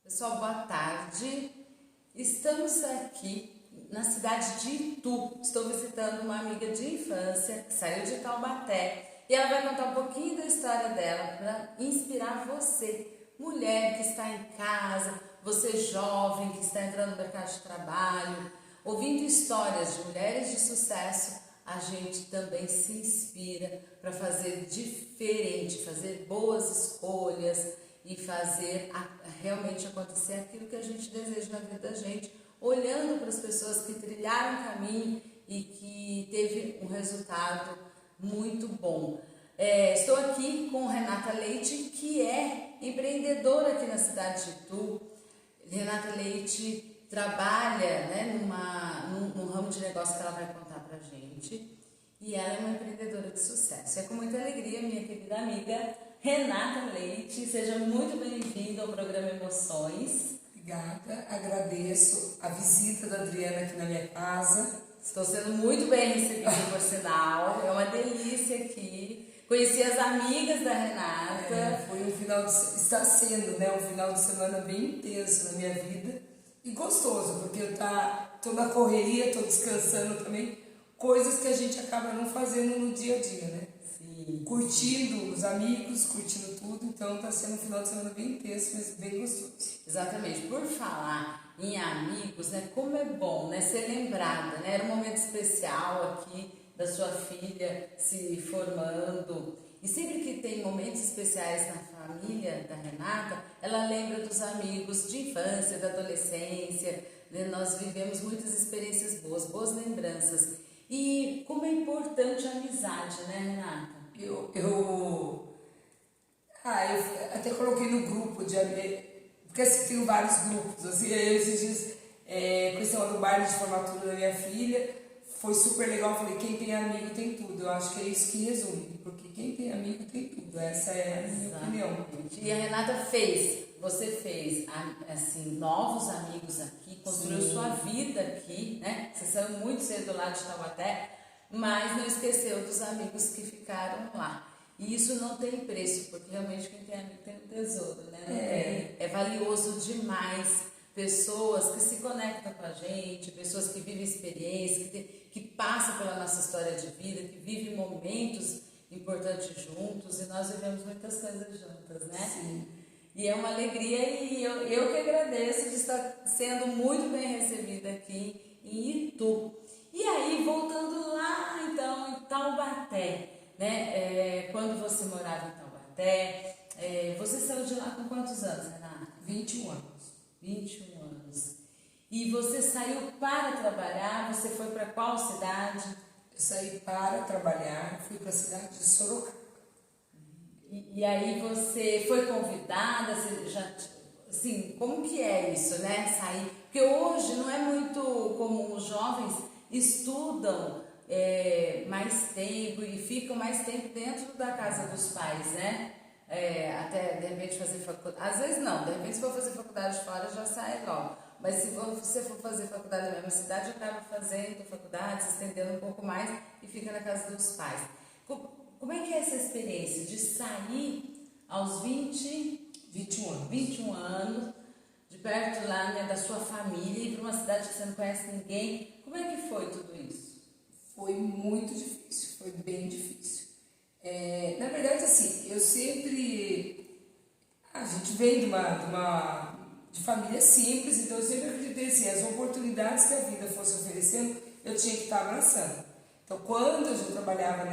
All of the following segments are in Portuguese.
Pessoal, boa tarde. Estamos aqui na cidade de Itu. Estou visitando uma amiga de infância que saiu de Taubaté e ela vai contar um pouquinho da história dela para inspirar você, mulher que está em casa, você jovem que está entrando no mercado de trabalho, ouvindo histórias de mulheres de sucesso. A gente também se inspira para fazer diferente, fazer boas escolhas e fazer realmente acontecer aquilo que a gente deseja na vida da gente, olhando para as pessoas que trilharam o caminho e que teve um resultado muito bom. Estou aqui com Renata Leite, que é empreendedora aqui na cidade de Itu. Renata Leite trabalha, num ramo de negócio que ela vai contar pra gente, e ela é uma empreendedora de sucesso. É com muita alegria, minha querida amiga Renata Leite, seja muito bem-vinda ao programa Emoções. Obrigada, agradeço a visita da Adriana aqui na minha casa. Estou sendo muito bem recebida, por sinal, é uma delícia aqui. Conheci as amigas da Renata. Foi está sendo, um final de semana bem intenso na minha vida e gostoso, porque eu tô na correria, tô descansando também, coisas que a gente acaba não fazendo no dia a dia, né? Sim. Curtindo os amigos, curtindo tudo, então tá sendo um final de semana bem intenso, mas bem gostoso. Exatamente. Por falar em amigos, como é bom, ser lembrada, Era um momento especial aqui da sua filha se formando. E sempre que tem momentos especiais na família da Renata, ela lembra dos amigos de infância, da adolescência, Nós vivemos muitas experiências boas lembranças. E como é importante a amizade, Renata? Eu até coloquei no grupo de amigos, porque assim, tenho vários grupos, assim, aí esses dias, com esse do baile de formatura da minha filha, foi super legal. Eu falei, quem tem amigo tem tudo. Eu acho que é isso que resume, porque quem tem amigo tem tudo. Essa é a minha opinião. E a Renata você fez assim, novos amigos aqui, construiu Sim. sua vida aqui, Você saiu muito cedo lá de Taubaté, mas não esqueceu dos amigos que ficaram lá. E isso não tem preço, porque realmente quem tem amigo tem um tesouro, É valioso demais. Pessoas que se conectam com a gente, pessoas que vivem experiências, que passam pela nossa história de vida, que vivem momentos importantes juntos, e nós vivemos muitas coisas juntas, Sim. E é uma alegria, e eu que agradeço de estar sendo muito bem recebida aqui em Itu. E aí, voltando lá, então, em Taubaté, quando você morava em Taubaté, você saiu de lá com quantos anos, Renata? 21 anos. 21 anos. E você saiu para trabalhar, você foi para qual cidade? Eu saí para trabalhar, fui para a cidade de Sorocaba. E aí você foi convidada, você já, assim, como que é isso, Sair? Porque hoje não é muito comum, os jovens estudam mais tempo e ficam mais tempo dentro da casa dos pais, até de repente fazer faculdade, às vezes não, de repente se for fazer faculdade fora já sai logo, mas se você for fazer faculdade na mesma cidade, acaba fazendo faculdade, se estendendo um pouco mais e fica na casa dos pais. Como é que é essa experiência de sair aos 21 anos, de perto lá, da sua família, e ir para uma cidade que você não conhece ninguém? Como é que foi tudo isso? Foi muito difícil, foi bem difícil. Na verdade, assim, eu sempre... A gente vem de família simples, então eu sempre acreditei assim, as oportunidades que a vida fosse oferecendo, eu tinha que estar abraçando. Então, quando eu já trabalhava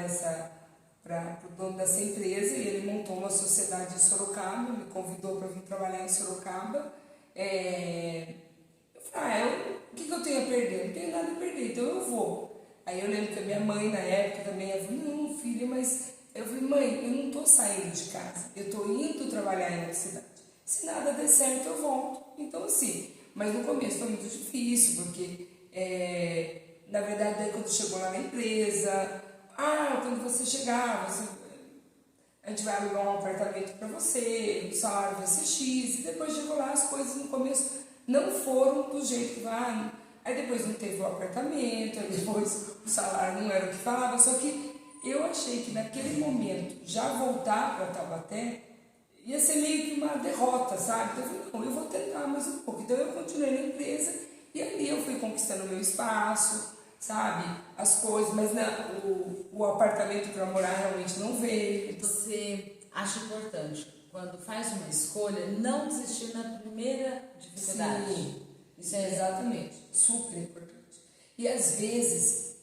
para o dono dessa empresa, e ele montou uma sociedade em Sorocaba, me convidou para vir trabalhar em Sorocaba, eu falei, o que eu tenho a perder? Não tenho nada a perder, então eu vou. Aí eu lembro que a minha mãe, na época, também, ela falou, não, filha, mas... Eu falei, mãe, eu não estou saindo de casa, eu estou indo trabalhar em outra cidade. Se nada der certo, eu volto. Então, assim, mas no começo foi muito difícil, porque, na verdade, daí quando chegou lá na empresa, quando você chegar, a gente vai alugar um apartamento para você, o salário vai ser X, e depois chegou lá, as coisas no começo não foram do jeito que vai. Aí depois não teve o apartamento, aí depois o salário não era o que falava, só que eu achei que naquele momento, já voltar para Taubaté, ia ser meio que uma derrota, sabe? Então eu falei, não, eu vou tentar mais um pouco. Então eu continuei na empresa e ali eu fui conquistando o meu espaço, sabe? As coisas, mas o apartamento para morar realmente não veio. Você acha importante, quando faz uma escolha, não desistir na primeira dificuldade? Sim, Isso é exatamente, super importante. E às vezes,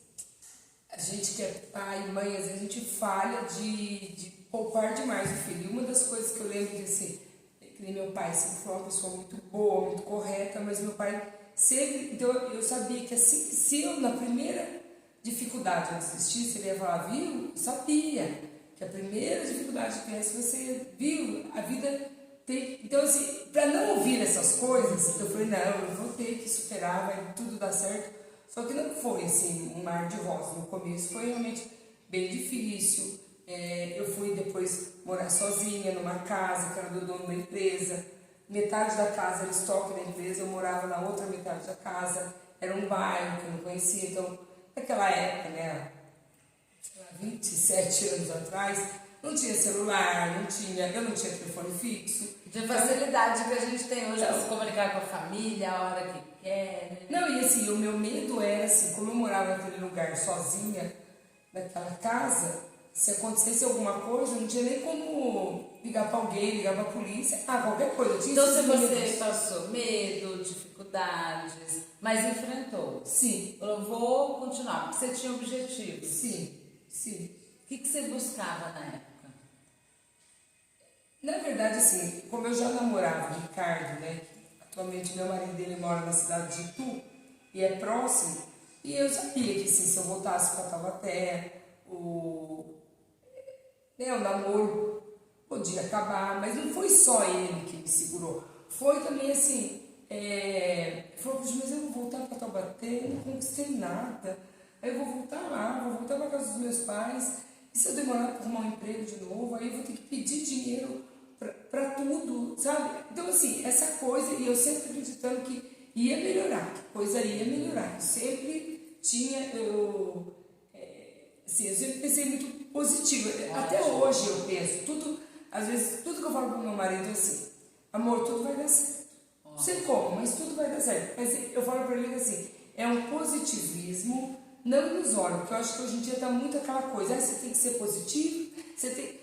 a gente que é pai e mãe, às vezes a gente falha de poupar demais o filho. E uma das coisas que eu lembro que assim, que nem meu pai sempre foi uma pessoa muito boa, muito correta, mas meu pai sempre, então eu sabia que assim, se eu na primeira dificuldade eu desistisse, ele ia falar, viu? Sabia que a primeira dificuldade que é se você viu, a vida tem. Então, assim, para não ouvir essas coisas, eu falei, não, eu vou ter que superar, vai tudo dar certo. Só que não foi assim um mar de rosas. No começo foi realmente bem difícil. Eu fui depois morar sozinha numa casa que era do dono da empresa. Metade da casa era estoque da empresa, eu morava na outra metade da casa. Era um bairro que eu não conhecia. Então, naquela época, né, 27 anos atrás, não tinha celular, eu não tinha telefone fixo. De facilidade que a gente tem hoje para se comunicar com a família, a hora que quer. Né? Não, e assim, o meu medo era assim, como eu morava naquele lugar sozinha, naquela casa, se acontecesse alguma coisa, não tinha nem como ligar para alguém, ligar para a polícia, qualquer coisa. Eu tinha Então, se esses você medos. passou medo, dificuldades, mas enfrentou. Sim, Falou, vou continuar, porque você tinha objetivos. sim, sim. O que você buscava na época? Na verdade, assim, como eu já namorava o Ricardo, né? Atualmente meu marido dele mora na cidade de Itu e é próximo, e eu sabia que assim, se eu voltasse para Taubaté, o namoro podia acabar, mas não foi só ele que me segurou. Foi também assim, falou, mas eu vou voltar para Taubaté, eu não conquistei nada. Aí eu vou voltar lá, vou voltar para casa dos meus pais, e se eu demorar para arrumar um emprego de novo, aí eu vou ter que pedir dinheiro para tudo, sabe? Então assim, essa coisa, e eu sempre acreditando que ia melhorar, que a coisa ia melhorar. Eu sempre tinha, eu sempre pensei muito positivo. Até hoje eu penso, tudo, às vezes, tudo que eu falo pro meu marido é assim, amor, tudo vai dar certo. Não sei como, mas tudo vai dar certo. Mas eu falo para ele assim, é um positivismo não ilusório, porque eu acho que hoje em dia está muito aquela coisa, você tem que ser positivo,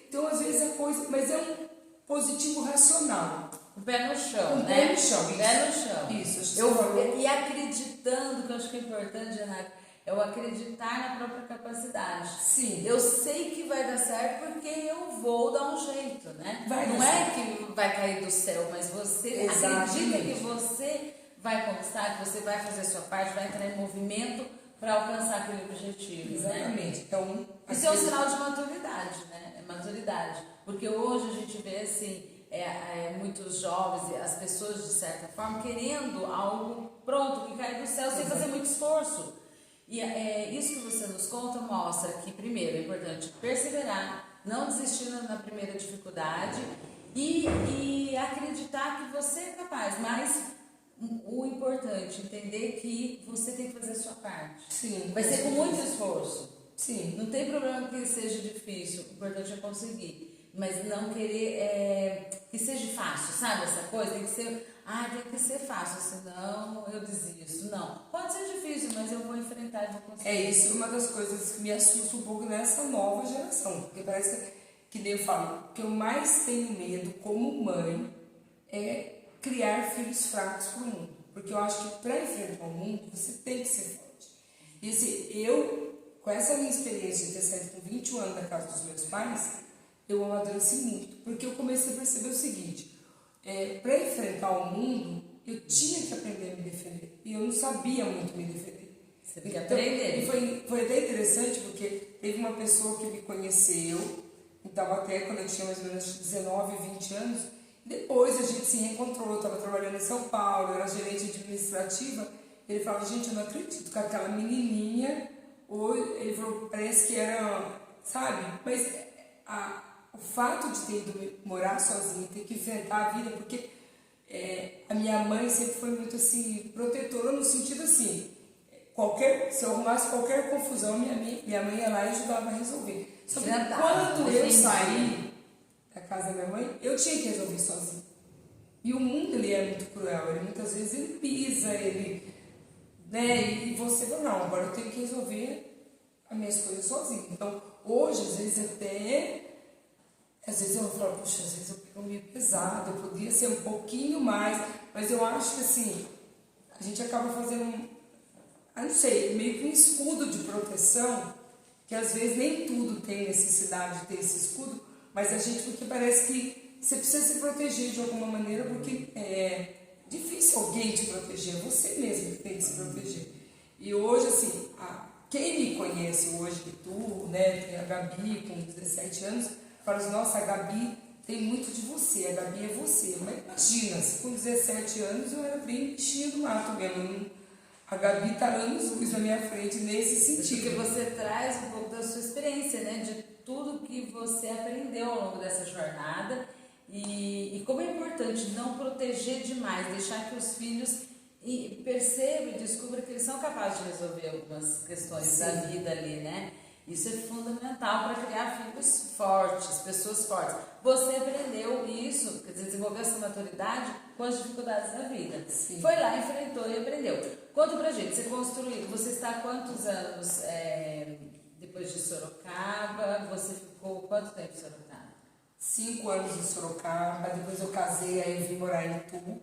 então às vezes a coisa, mas é um positivo racional. O pé no chão, Um né? pé no chão, isso. Pé no chão. Isso, acho que você falou. E acreditando, que eu acho que é importante, Renato, é o acreditar na própria capacidade. Sim. Eu sei que vai dar certo porque eu vou dar um jeito, né? Não é que vai cair do céu, mas você acredita que você vai conquistar, que você vai fazer a sua parte, vai entrar em movimento para alcançar aquele objetivo. Exatamente. Né? Então, isso é um sinal de maturidade, né? É maturidade. Porque hoje a gente vê assim, muitos jovens, as pessoas de certa forma, querendo algo pronto, que cai do céu, sem fazer muito esforço. E isso que você nos conta mostra que, primeiro, é importante perseverar, não desistir na primeira dificuldade e acreditar que você é capaz, mas o importante, entender que você tem que fazer a sua parte. Sim. Vai ser com muito esforço. Sim. Não tem problema que seja difícil, o importante é conseguir. Mas não querer que seja fácil, sabe essa coisa? Tem que ser fácil, senão eu desisto. Não, pode ser difícil, mas eu vou enfrentar e vou conseguir. É isso, uma das coisas que me assusta um pouco nessa nova geração, porque parece que nem eu falo, o que eu mais tenho medo como mãe é criar filhos fracos para o mundo. Porque eu acho que para enfrentar o mundo, você tem que ser forte. E assim, com essa minha experiência de ter saído com 21 anos da casa dos meus pais, eu amadureci muito. Porque eu comecei a perceber o seguinte, para enfrentar o mundo, eu tinha que aprender a me defender. E eu não sabia muito me defender. Você tem que aprender. E foi até interessante, porque teve uma pessoa que me conheceu, em Taubaté, quando eu tinha mais ou menos 19, 20 anos. Depois a gente se reencontrou, eu estava trabalhando em São Paulo, eu era gerente administrativa. Ele falava, gente, eu não acredito que aquela menininha, ele falou, parece que era, sabe? Mas o fato de ter ido morar sozinha, ter que enfrentar a vida, porque a minha mãe sempre foi muito assim, protetora no sentido assim, se eu arrumasse qualquer confusão, minha mãe ia lá e ajudava a resolver. Só que quando eu saí da casa da minha mãe, eu tinha que resolver sozinha. E o mundo, ele é muito cruel, ele muitas vezes ele pisa, ele, né, e você fala, não, agora eu tenho que resolver as minhas coisas sozinha. Então, hoje, às vezes eu falo, puxa, às vezes eu pego meio pesado, eu podia ser um pouquinho mais, mas eu acho que assim, a gente acaba fazendo, não sei, meio que um escudo de proteção, que às vezes nem tudo tem necessidade de ter esse escudo, mas a gente, porque parece que você precisa se proteger de alguma maneira, porque é difícil alguém te proteger, é você mesmo que tem que se proteger. E hoje, assim, quem me conhece hoje, que tu, né, tem a Gabi com 17 anos, fala assim, nossa, a Gabi tem muito de você, a Gabi é você. Mas imagina, se com 17 anos eu era bem bichinha do mato mesmo. A Gabi está anos-luz na minha frente nesse sentido. Porque você traz um pouco da sua experiência, né? De tudo que você aprendeu ao longo dessa jornada. E como é importante não proteger demais, deixar que os filhos percebam e descubram que eles são capazes de resolver algumas questões da vida ali, né? Isso é fundamental para criar filhos fortes, pessoas fortes. Você aprendeu isso, quer dizer, desenvolveu essa maturidade com as dificuldades da vida. Sim. Foi lá, enfrentou e aprendeu. Conta pra gente, você está há quantos anos depois de Sorocaba? Você ficou quanto tempo em Sorocaba? 5 anos em Sorocaba, depois eu casei, aí eu vim morar em Itu,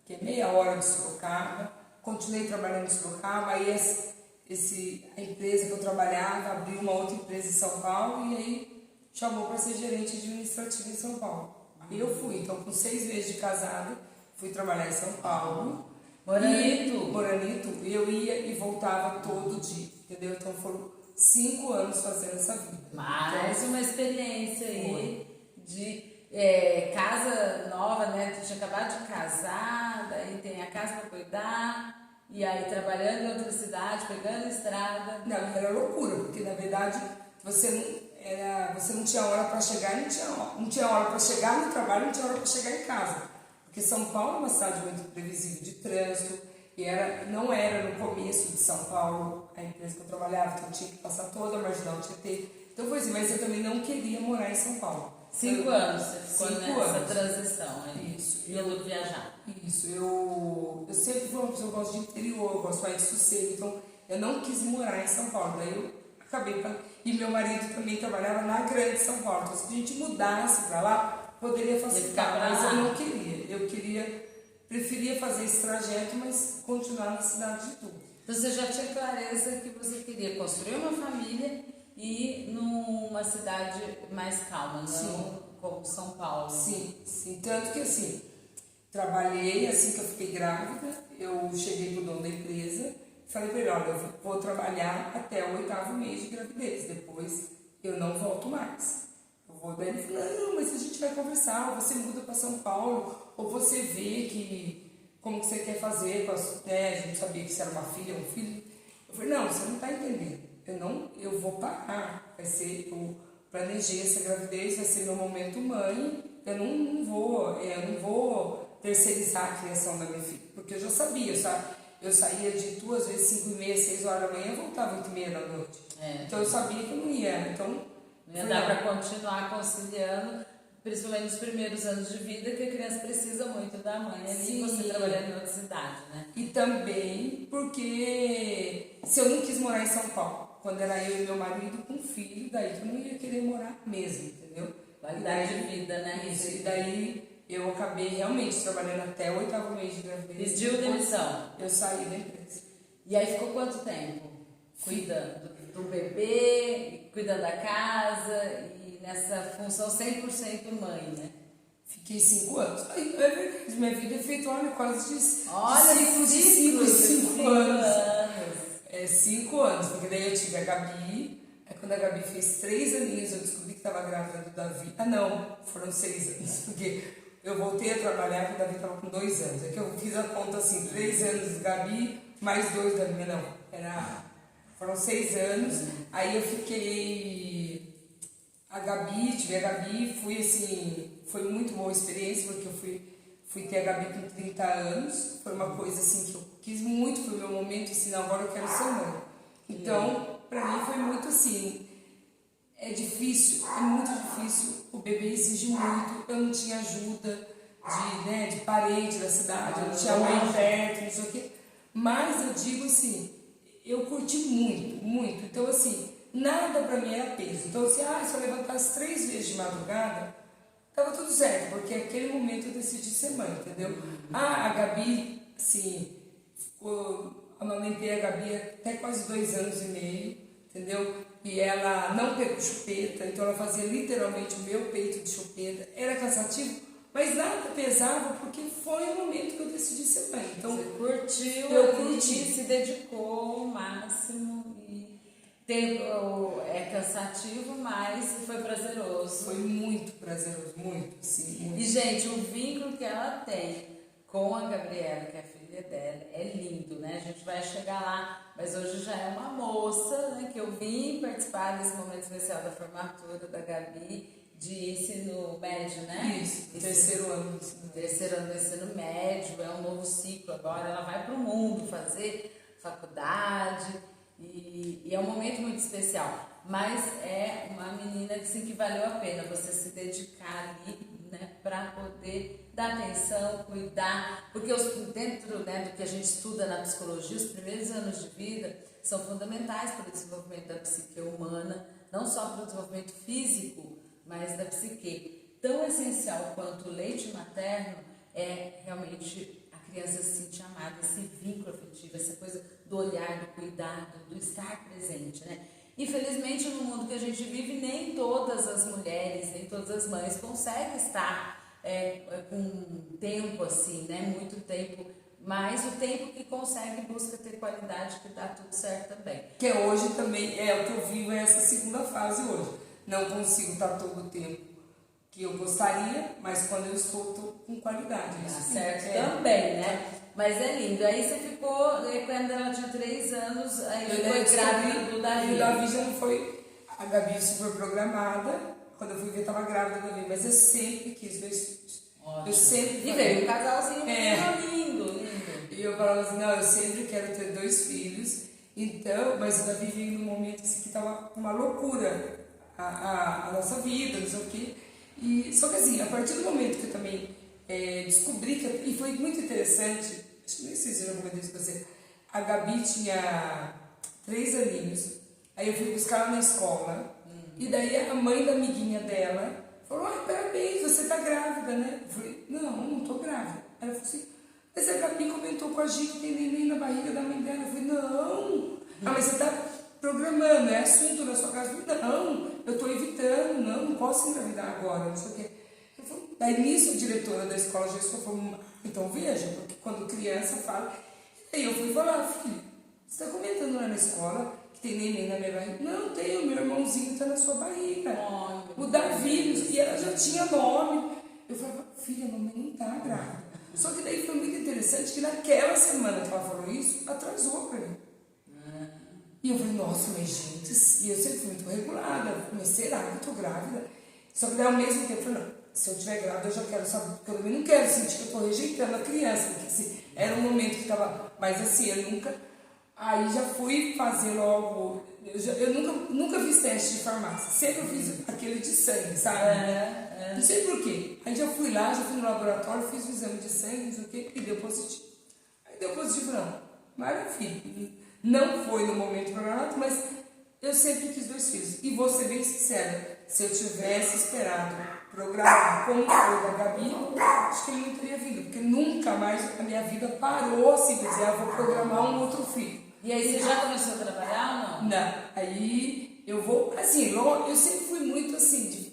que é meia hora de Sorocaba. Continuei trabalhando em Sorocaba, aí a empresa que eu trabalhava abriu uma outra empresa em São Paulo e aí chamou para ser gerente administrativa em São Paulo. Aí eu fui, então com 6 meses de casada, fui trabalhar em São Paulo. Morando em Itu. Eu ia e voltava todo dia, entendeu? Então foram 5 anos fazendo essa vida. Mais então, uma experiência aí de casa nova, né? Tu tinha acabado de casar, daí tem a casa para cuidar. E aí, trabalhando em outra cidade, pegando estrada. Não, era loucura, porque na verdade você não tinha hora para chegar, não tinha hora para chegar no trabalho, não tinha hora para chegar em casa. Porque São Paulo é uma cidade muito previsível de trânsito, e não era no começo de São Paulo a empresa que eu trabalhava, então eu tinha que passar toda a Marginal Tietê. Então foi assim, mas eu também não queria morar em São Paulo. 5 anos você ficou nessa transição aí. Isso. Pelo viajar. Isso, eu sempre fui uma pessoa que gosta de interior, eu gosto mais de sossego, então eu não quis morar em São Paulo, daí eu acabei e meu marido também trabalhava na grande São Paulo, então se a gente mudasse para lá, poderia facilitar, mas eu não queria, preferia fazer esse trajeto, mas continuar na cidade de Itu. Você já tinha clareza que você queria construir uma família e numa cidade mais calma, não como São Paulo. Sim, tanto que assim, trabalhei, assim que eu fiquei grávida, eu cheguei pro dono da empresa, falei para ele, olha, eu vou trabalhar até o 8º mês de gravidez, depois eu não volto mais. Daí ele falou, não, mas a gente vai conversar, ou você muda para São Paulo, ou você vê como que você quer fazer, a gente sabia que se era uma filha ou um filho. Eu falei, não, você não está entendendo, eu vou parar, eu planejei essa gravidez, vai ser meu momento mãe, eu não vou terceirizar a criação da minha filha, porque eu já sabia, sabe? Eu saía de 2 às vezes 5h30, 6 horas da manhã, voltava 8h30 da noite. Então eu sabia que eu não ia. Então, não ia dar para continuar conciliando, principalmente nos primeiros anos de vida, que a criança precisa muito da mãe ali, você trabalhando em outra cidade, né? E também porque se eu não quis morar em São Paulo, quando era eu e meu marido com filho, daí eu não ia querer morar mesmo, entendeu? Qualidade de vida, né? Isso, e daí eu acabei realmente trabalhando até o 8º mês de gravidez. Pediu demissão? Eu saí da empresa. E aí ficou quanto tempo? Cuidando do bebê, cuidando da casa e nessa função 100% mãe, né? Fiquei 5 anos. É verdade, minha vida é feita, quase de ciclos de 5 anos. 5 anos, porque daí eu tive a Gabi, aí quando a Gabi fez 3 aninhos eu descobri que estava grávida do Davi. Não, foram 6 anos, porque eu voltei a trabalhar quando o Davi estava com 2 anos. É que eu fiz a conta assim, 3 anos de Gabi, mais 2 da minha, não, foram 6 anos, aí eu fiquei, tive a Gabi, foi muito boa a experiência, porque eu fui ter a Gabi com 30 anos, foi uma coisa assim que eu quis muito, foi o meu momento, assim, agora eu quero ser mãe. Então, para mim foi muito assim, é muito difícil o bebê exige muito, eu não tinha ajuda de parente da cidade, eu não tinha mãe perto, não sei o quê. Mas eu digo assim, eu curti muito, muito. Então, assim, nada pra mim era peso. Então, se eu levantasse 3 vezes de madrugada, tava tudo certo, porque naquele momento eu decidi ser mãe, entendeu? A Gabi, assim, amamentei a Gabi até quase 2 anos e meio, entendeu? E ela não pegou chupeta, então ela fazia literalmente o meu peito de chupeta. Era cansativo, mas nada pesava, porque foi o momento que eu decidi ser mãe. Então, você curtiu, eu curti, se dedicou ao máximo e é cansativo, mas foi prazeroso. foi muito prazeroso, muito, sim, muito. E, gente, o vínculo que ela tem com a Gabriela, que é a filha dela, é lindo, né? A gente vai chegar lá, mas hoje já é uma moça, né? Que eu vim participar desse momento especial da formatura da Gabi, de ensino médio, né? Isso, terceiro ano do ensino médio. Terceiro ano do ensino médio, é um novo ciclo agora, ela vai para o mundo fazer faculdade e é um momento muito especial. Mas é uma menina assim, que valeu a pena você se dedicar ali, né, para poder dar atenção, cuidar, porque dentro, né, do que a gente estuda na psicologia, os primeiros anos de vida são fundamentais para o desenvolvimento da psique humana, não só para o desenvolvimento físico, mas da psique. Tão essencial quanto o leite materno é realmente a criança se sentir amada, esse vínculo afetivo, essa coisa do olhar, do cuidado, do estar presente, né? Infelizmente, no mundo que a gente vive, nem todas as mulheres, nem todas as mães conseguem estar com tempo assim, né? Muito tempo, mas o tempo que consegue busca ter qualidade, que dá tudo certo também. Que hoje também é o que eu vivo, é essa segunda fase hoje. Não consigo estar todo o tempo que eu gostaria, mas quando eu estou com qualidade. Dá certo também, né? Mas é lindo. Aí você ficou, quando ela tinha 3 anos, aí foi grávida do Davi. E o Davi já não foi, a Gabi super programada, quando eu fui ver estava grávida do Davi, mas eu sempre quis 2 filhos. Ótimo. Eu sempre E veio um casalzinho lindo, lindo. E eu falava assim, não, eu sempre quero ter 2 filhos. Então, mas o Davi veio num momento assim, que estava uma loucura a nossa vida, não sei o quê. E, só que assim, a partir do momento que eu também descobri que, e foi muito interessante, acho que nem sei se eu já comentei isso com você, a Gabi tinha 3 aninhos, aí eu fui buscar ela na escola, e daí a mãe da amiguinha dela falou, parabéns, você tá grávida, né? Eu falei, não tô grávida. Ela falou assim, mas a Gabi comentou com a gente que tem neném na barriga da mãe dela. Eu falei, não, mas você tá programando, é assunto na sua casa. Eu falei, não, eu tô evitando, não posso engravidar agora, não sei o quê. Daí nisso a diretora da escola já falou, então veja, porque quando criança fala. Aí eu fui falar, filho, você está comentando lá na escola que tem neném na minha barriga? Não, tem, o meu irmãozinho está na sua barriga. O Davi, e ela já tinha nome. Eu falava, filha, a mamãe não está grávida. Só que daí foi muito interessante que naquela semana que ela falou isso, atrasou para mim. E eu falei, nossa, mas gente, e eu sempre fui muito regulada, mas será que eu estou grávida? Só que daí ao mesmo tempo eu falei, não, se eu estiver grávida eu já quero saber, porque eu também não quero sentir que eu estou rejeitando a criança, porque assim, era um momento que estava, mas assim, eu nunca, aí já fui fazer logo, eu nunca fiz teste de farmácia, sempre eu fiz aquele de sangue, sabe? Não sei por quê, aí já fui lá, já fui no laboratório, fiz o exame de sangue, não sei o quê, e deu positivo. Aí deu positivo, não, maravilha. Não foi no momento programado, mas eu sempre quis 2 filhos. E vou ser bem sincera, se eu tivesse esperado programar como foi da Gabi, acho que ele não teria vindo, porque nunca mais a minha vida parou assim, de dizer, vou programar um outro filho. E aí você já começou a trabalhar ou não? Não, aí eu vou, assim, eu sempre fui muito assim,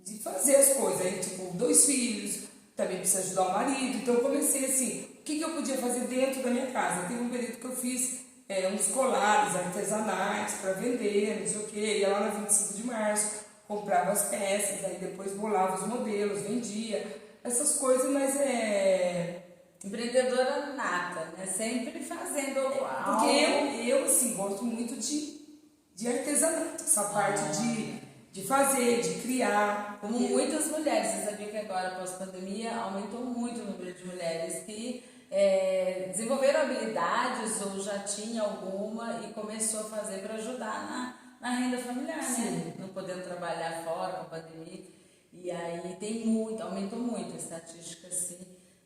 de fazer as coisas, aí tipo, 2 filhos, também precisa ajudar o marido, então eu comecei assim, o que eu podia fazer dentro da minha casa? Teve um período que eu fiz uns colares artesanais para vender, não sei o que, ia lá na 25 de março, comprava as peças, aí depois bolava os modelos, vendia, essas coisas, mas empreendedora nata, né? Sempre fazendo algo. Porque eu assim, gosto muito de artesanato, essa parte de fazer, de criar. Como muitas mulheres, você sabia que agora, após a pandemia, aumentou muito o número de mulheres que desenvolveram habilidades ou já tinha alguma e começou a fazer para ajudar na renda familiar, né? Não podendo trabalhar fora com a pandemia. E aí aumentou muito a estatística, assim,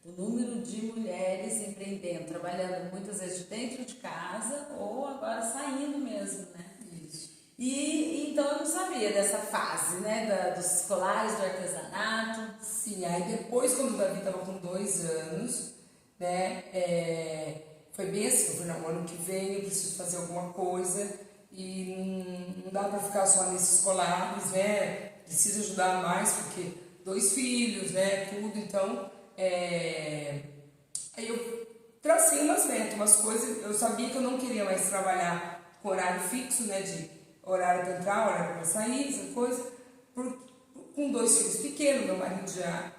do número de mulheres empreendendo, trabalhando muitas vezes dentro de casa ou agora saindo mesmo, né? Isso. E então eu não sabia dessa fase, né, dos colares, do artesanato. Sim, aí depois, quando o Davi estava com 2 anos, né, foi bem assim, eu falei, não, ano que vem eu preciso fazer alguma coisa e não dá para ficar só nesses colares, né, preciso ajudar mais, porque 2 filhos, né, tudo, então, aí eu tracei umas metas, umas coisas, eu sabia que eu não queria mais trabalhar com horário fixo, né, de horário para entrar, horário para sair, essa coisa, com 2 filhos pequenos, meu marido já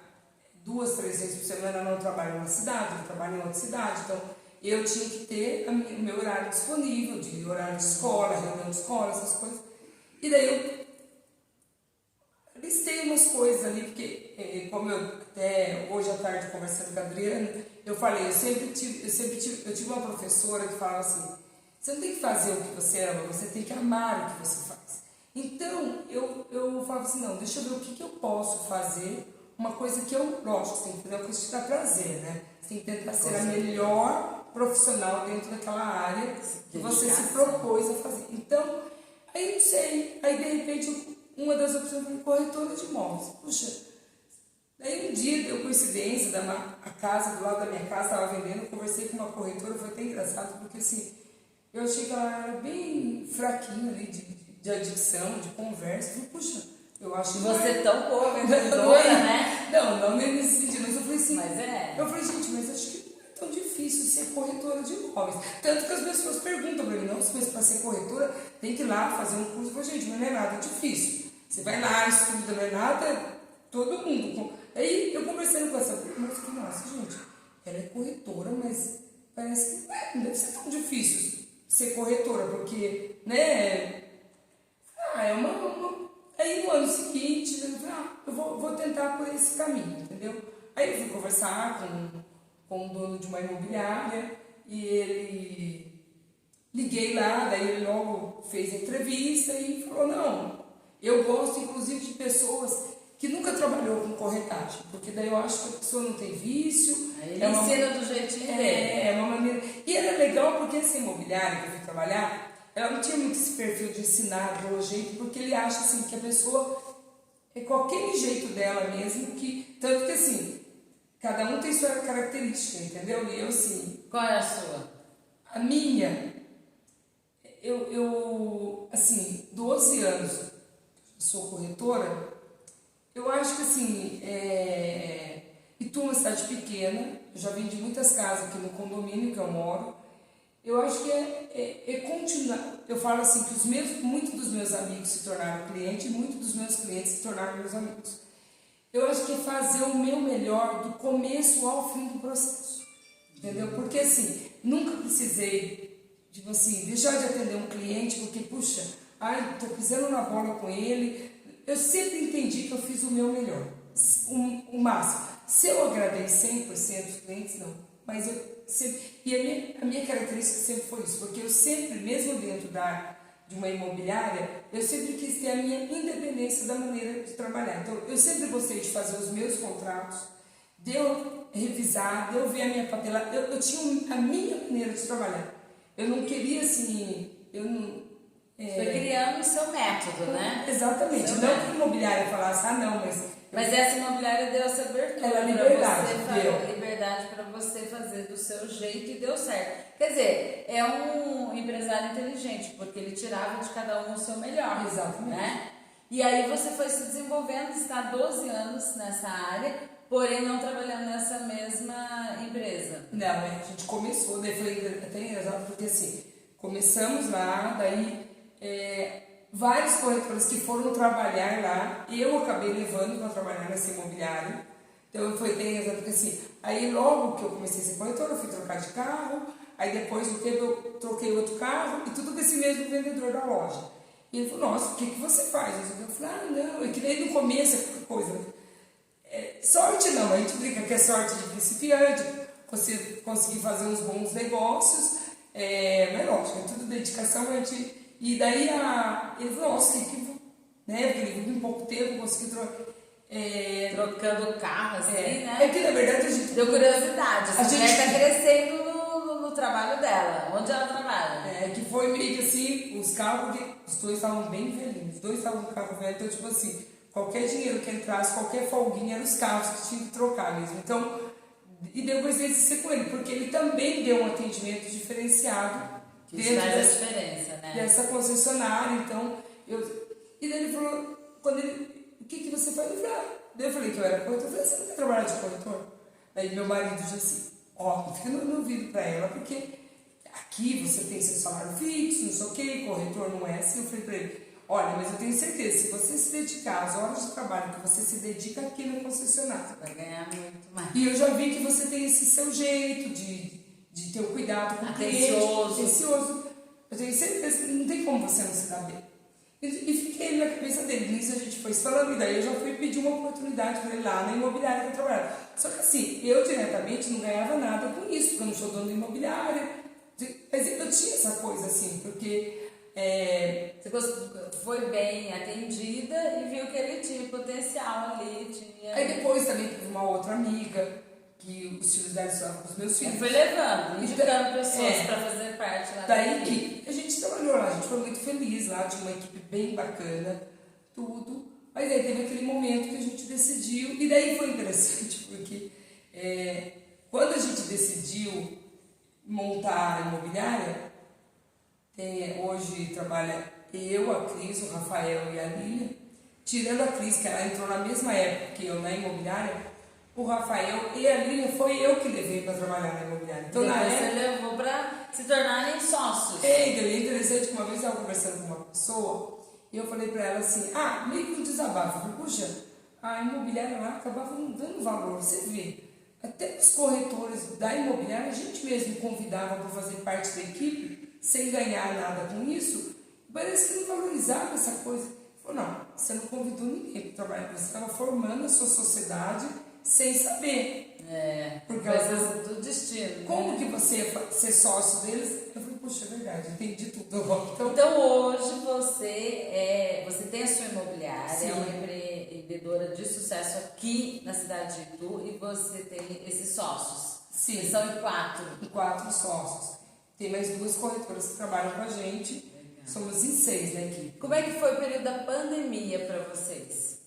2, 3 vezes por semana não trabalha numa cidade, eu trabalho em outra cidade, então eu tinha que ter o meu horário disponível, de horário de escola, reunião de escola, essas coisas. E daí eu listei umas coisas ali, porque como eu até hoje à tarde conversando com a Adriana, eu falei, eu tive uma professora que falava assim, você não tem que fazer o que você ama, você tem que amar o que você faz. Então, eu falava assim, não, deixa eu ver o que eu posso fazer, uma coisa que eu, lógico, você tem que fazer uma coisa que te dá prazer, né? Você tem que tentar ser a melhor profissional dentro daquela área que você se propôs a fazer. Então, aí não sei, aí de repente uma das opções foi corretora de imóveis. Puxa, daí um dia deu coincidência, a casa do lado da minha casa estava vendendo, eu conversei com uma corretora, foi até engraçado, porque assim, eu achei que ela era bem fraquinha ali de adicção, de conversa. Eu falei, puxa, eu acho que. Você tão boa vendedora, né? Não nesse sentido, mas eu falei assim. Mas eu falei, gente, mas acho que não é tão difícil ser corretora de imóveis. Tanto que as pessoas perguntam pra mim, não, mas para ser corretora tem que ir lá fazer um curso. Eu falei, gente, mas não é nada difícil. Você vai lá, estuda, não é nada, todo mundo. Aí eu conversando com essa moça, eu falei, nossa, gente, ela é corretora, mas parece que não deve ser tão difícil ser corretora, porque, né, Aí no ano seguinte, eu falei, eu vou tentar por esse caminho, entendeu? Aí eu fui conversar com o dono de uma imobiliária e ele... Liguei lá, daí ele logo fez a entrevista e falou, não, eu gosto inclusive de pessoas que nunca trabalhou com corretagem, porque daí eu acho que a pessoa não tem vício. Ele ensina do jeitinho dele. É uma maneira... E era legal porque essa imobiliária que eu fui trabalhar, ela não tinha muito esse perfil de ensinar pelo jeito, porque ele acha assim que a pessoa é com aquele jeito dela mesmo, que tanto que assim, cada um tem sua característica, entendeu? E eu assim... Qual é a sua? A minha, eu assim, 12 anos, sou corretora, eu acho que assim, Itu é uma cidade pequena, eu já vendi muitas casas aqui no condomínio que eu moro. Eu acho que é continuar. Eu falo assim que muitos dos meus amigos se tornaram clientes e muitos dos meus clientes se tornaram meus amigos. Eu acho que é fazer o meu melhor do começo ao fim do processo. Entendeu? Porque assim, nunca precisei, tipo assim, deixar de atender um cliente porque, puxa, tô pisando na bola com ele. Eu sempre entendi que eu fiz o meu melhor, o máximo. Se eu agradei 100% os clientes, não. Mas eu sempre... E a minha característica sempre foi isso, porque eu sempre, mesmo dentro de uma imobiliária, eu sempre quis ter a minha independência da maneira de trabalhar. Então, eu sempre gostei de fazer os meus contratos, de eu revisar, de eu ver a minha papelada. Eu tinha a minha maneira de trabalhar. Eu não queria, assim... Foi criando o seu método, né? Exatamente. Não que a imobiliária falasse, não, mas essa imobiliária deu essa abertura. Ela liberdade, liberdade para você fazer do seu jeito e deu certo. Quer dizer, é um empresário inteligente, porque ele tirava de cada um o seu melhor. Exatamente. Né? E aí você foi se desenvolvendo, está há 12 anos nessa área, porém não trabalhando nessa mesma empresa. Não, a gente começou, daí foi até engraçado, porque assim, começamos lá, daí vários corretores que foram trabalhar lá, eu acabei levando para trabalhar nessa imobiliária. Então foi bem exato, porque assim, aí logo que eu comecei a ser corretora, eu fui trocar de carro, aí depois do tempo eu troquei outro carro, e tudo com esse mesmo vendedor da loja. E ele falou, nossa, o que você faz? Eu falei, não, é que nem no começo é qualquer coisa. Sorte não, a gente brinca que é sorte de principiante, você conseguir fazer uns bons negócios, mas lógico, é tudo dedicação, a gente... E daí ele falou, nossa, né? Porque ele viu em pouco tempo, conseguiu Trocando o carro, assim, né? É que na verdade a gente... Deu curiosidade. A A gente gente- tá crescendo no trabalho dela. Onde ela trabalha? que foi meio que assim, os carros, porque os dois estavam bem velhinhos, os dois estavam com carro velho, então tipo assim, qualquer dinheiro que entrasse, qualquer folguinha, eram os carros que tinham que trocar mesmo. Então, e deu coincidência de ser com ele, porque ele também deu um atendimento diferenciado Isso faz a diferença, né? dessa concessionária. Então, e daí ele falou, quando ele, o que você faz? Daí eu falei que eu era corretor, eu falei, você não quer trabalhar de corretor? Aí meu marido disse assim, fica no ouvido pra ela, porque aqui você tem seu salário fixo, não sei o que, corretor não é assim. Eu falei pra ele, olha, mas eu tenho certeza, se você se dedicar às horas de trabalho que você se dedica aqui na concessionária, Vai ganhar muito mais. e eu já vi que você tem esse seu jeito de ter o cuidado com o cliente, atencioso. Eu tenho certeza que não tem como você não se dar bem. E fiquei na cabeça dele. Nisso a gente foi falando, e daí eu já fui pedir uma oportunidade para ele lá na imobiliária que eu trabalhava. Só que assim, eu diretamente não ganhava nada com isso, porque eu não sou dono da imobiliária. Mas eu tinha essa coisa assim, porque... Você foi bem atendida e viu que ele tinha potencial ali. Aí depois também teve uma outra amiga, que os filhos dela estudavam com os meus filhos. Foi levando, indicando pessoas para fazer parte lá da Daí equipe. que a gente trabalhou lá, a gente foi muito feliz lá, tinha uma equipe bem bacana, tudo. Mas aí teve aquele momento que a gente decidiu, e daí foi interessante, porque quando a gente decidiu montar a imobiliária, hoje trabalha eu, a Cris, o Rafael e a Lília. Tirando a Cris, que ela entrou na mesma época que eu na imobiliária, o Rafael e a Lília foi eu que levei para trabalhar na imobiliária. Então, Depois na época, você levou para se tornarem sócios. é interessante que uma vez eu estava conversando com uma pessoa e eu falei para ela assim, meio que um desabafo. Eu falei, puxa, a imobiliária lá acabava não dando valor. Você vê, até os corretores da imobiliária, a gente mesmo convidava para fazer parte da equipe, sem ganhar nada com isso. Parece que não valorizava essa coisa. Falou, não, você não convidou ninguém para trabalhar, você estava formando a sua sociedade sem saber. Porque coisas do destino. Como que você ia ser sócio deles? Eu falei, puxa, é verdade, entendi tudo. Então hoje você tem a sua imobiliária, Sim. é uma empreendedora de sucesso aqui na cidade de Itu e você tem esses sócios. Sim. Vocês são em 4. Em 4 sócios. Tem mais 2 corretoras que trabalham com a gente. Somos em 6 na equipe. Como é que foi o período da pandemia para vocês?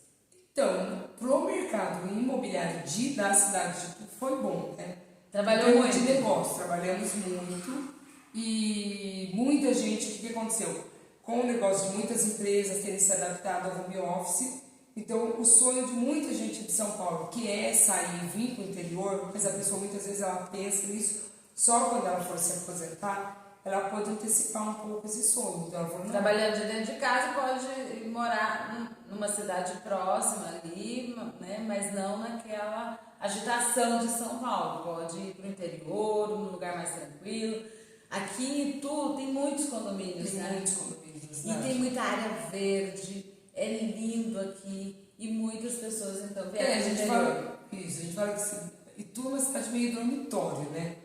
Então, pro mercado imobiliário da cidade de Itu foi bom, né? Trabalhou muito? De negócio, trabalhamos muito. E muita gente, o que aconteceu? Com o negócio de muitas empresas terem se adaptado ao home office, então o sonho de muita gente de São Paulo, que é sair e vir para o interior, mas a pessoa muitas vezes ela pensa nisso só quando ela for se aposentar, ela pode antecipar um pouco esse sonho. Então, ela falou, trabalhando de dentro de casa, pode morar numa cidade próxima ali, né? Mas não naquela agitação de São Paulo. Pode ir para o interior, num lugar mais tranquilo. Aqui em Itu tem muitos condomínios, tem né? muitos condomínios. E tem muita área verde, é lindo aqui e muitas pessoas então vêm a gente fala que Itu é uma cidade meio dormitório, né?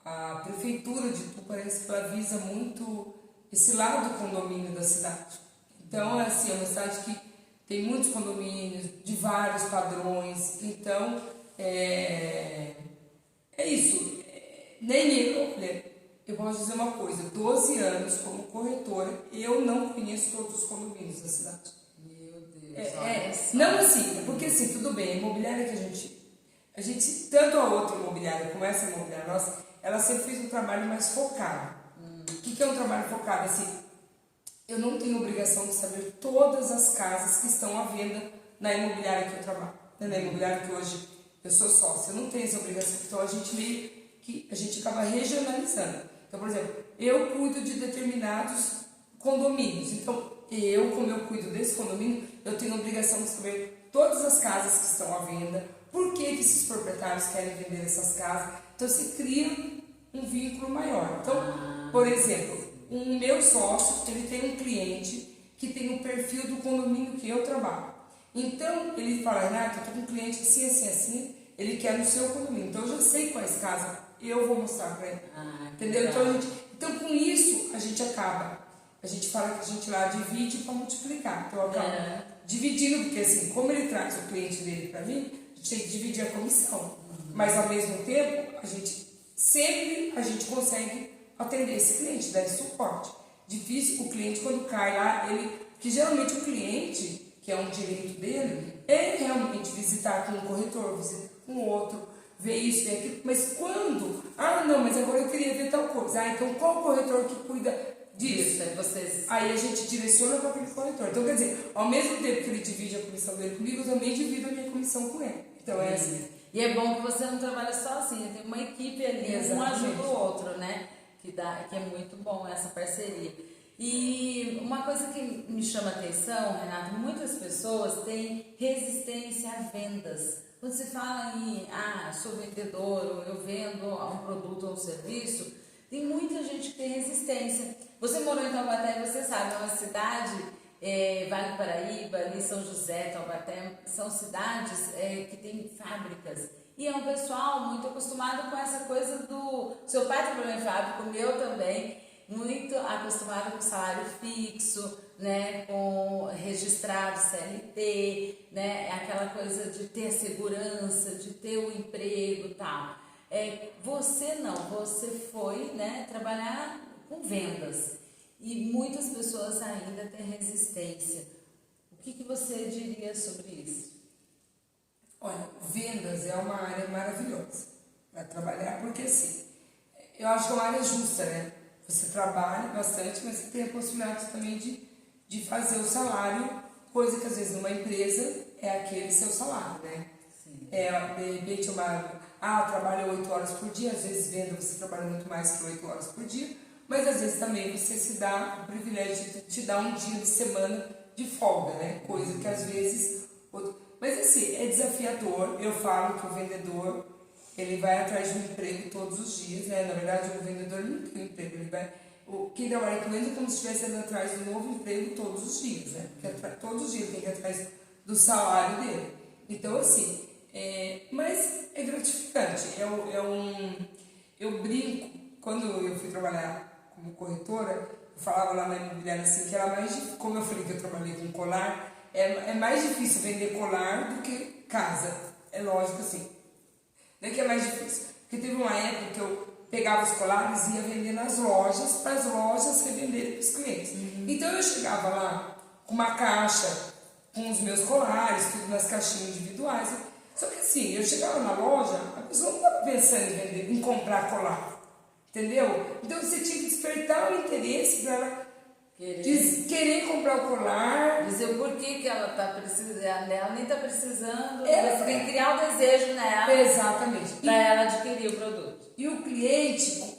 A prefeitura de Itu parece que ela visa muito esse lado do condomínio da cidade. Então, assim, é uma cidade que tem muitos condomínios de vários padrões. Então, é isso. Nem eu posso dizer uma coisa, 12 anos como corretora, eu não conheço todos os condomínios da cidade. Meu Deus. Não assim, porque assim, tudo bem, a imobiliária que a gente, tanto a outra imobiliária como essa imobiliária nossa, ela sempre fez um trabalho mais focado. O que é um trabalho focado? Assim, eu não tenho obrigação de saber todas as casas que estão à venda na imobiliária que eu trabalho, né? Na imobiliária que hoje eu sou sócia. Eu não tenho essa obrigação, então a gente acaba regionalizando. Então, por exemplo, eu cuido de determinados condomínios. Então, como eu cuido desse condomínio, eu tenho a obrigação de saber todas as casas que estão à venda, por que esses proprietários querem vender essas casas. Então, você cria um vínculo maior. Então, por exemplo, o meu sócio, ele tem um cliente que tem um perfil do condomínio que eu trabalho. Então, ele fala, Renato, eu estou com um cliente assim, assim, assim, ele quer no seu condomínio. Então, eu já sei quais casas eu vou mostrar para ele. Entendeu? Então, com isso, a gente fala que a gente lá divide para multiplicar. Então, dividindo, porque assim, como ele traz o cliente dele para mim, a gente tem que dividir a comissão. Mas ao mesmo tempo, a gente consegue atender esse cliente, dar esse suporte. Difícil o cliente quando cai lá, que geralmente o cliente, que é um direito dele, é realmente visitar com um corretor, visitar com outro, ver isso, ver aquilo. Mas quando, não, mas agora eu queria ver tal coisa. Então qual corretor que cuida disso? Aí a gente direciona para aquele corretor. Então, quer dizer, ao mesmo tempo que ele divide a comissão dele comigo, eu também divido a minha comissão com ele. Então é assim. E é bom que você não trabalha sozinha, tem uma equipe ali, um ajuda o outro, né? Que é muito bom essa parceria. E uma coisa que me chama a atenção, Renato, muitas pessoas têm resistência a vendas. Quando se fala em, sou vendedor, ou eu vendo um produto ou um serviço, tem muita gente que tem resistência. Você morou em Taubaté e você sabe, é uma cidade, Vale do Paraíba, ali São José, Taubaté, são cidades que têm fábricas. E é um pessoal muito acostumado com essa coisa do... Seu pai trabalhou em fábrica, o meu também, muito acostumado com salário fixo, né, com registrado CLT, né, aquela coisa de ter segurança, de ter um emprego e tal. Você não, você foi, né, trabalhar com vendas e muitas pessoas ainda têm resistência. O que você diria sobre isso? Olha, vendas é uma área maravilhosa para trabalhar, porque assim, eu acho que é uma área justa, né? Você trabalha bastante, mas você tem a possibilidade também de fazer o salário, coisa que às vezes numa empresa é aquele seu salário, né? Sim. De repente eu trabalho 8 horas por dia, às vezes venda você trabalha muito mais que 8 horas por dia, mas às vezes também você se dá o privilégio de te dar um dia de semana de folga, né? Coisa que às vezes... Mas assim, é desafiador. Eu falo que o vendedor, ele vai atrás de um emprego todos os dias, né? Na verdade, o vendedor não tem um emprego, quem trabalha com venda é como se estivesse indo atrás de um novo emprego todos os dias, né? Porque todos os dias tem que ir atrás do salário dele. Então, assim, mas é gratificante. Eu brinco, quando eu fui trabalhar como corretora, eu falava lá na imobiliária assim, que era mais difícil, como eu falei que eu trabalhei com colar, é mais difícil vender colar do que casa. É lógico assim. Não é que é mais difícil. Porque teve uma época que eu pegava os colares e ia vender nas lojas, para as lojas revenderem para os clientes. Então eu chegava lá com uma caixa, com os meus colares, tudo nas caixinhas individuais. Só que assim, eu chegava na loja, a pessoa não estava pensando em vender, em comprar colar. Entendeu? Então você tinha que despertar o interesse para ela querer comprar o colar. Dizer o porquê que ela está precisando, ela nem está precisando, você tem que criar o desejo nela. Exatamente. Para ela adquirir o produto. E o cliente,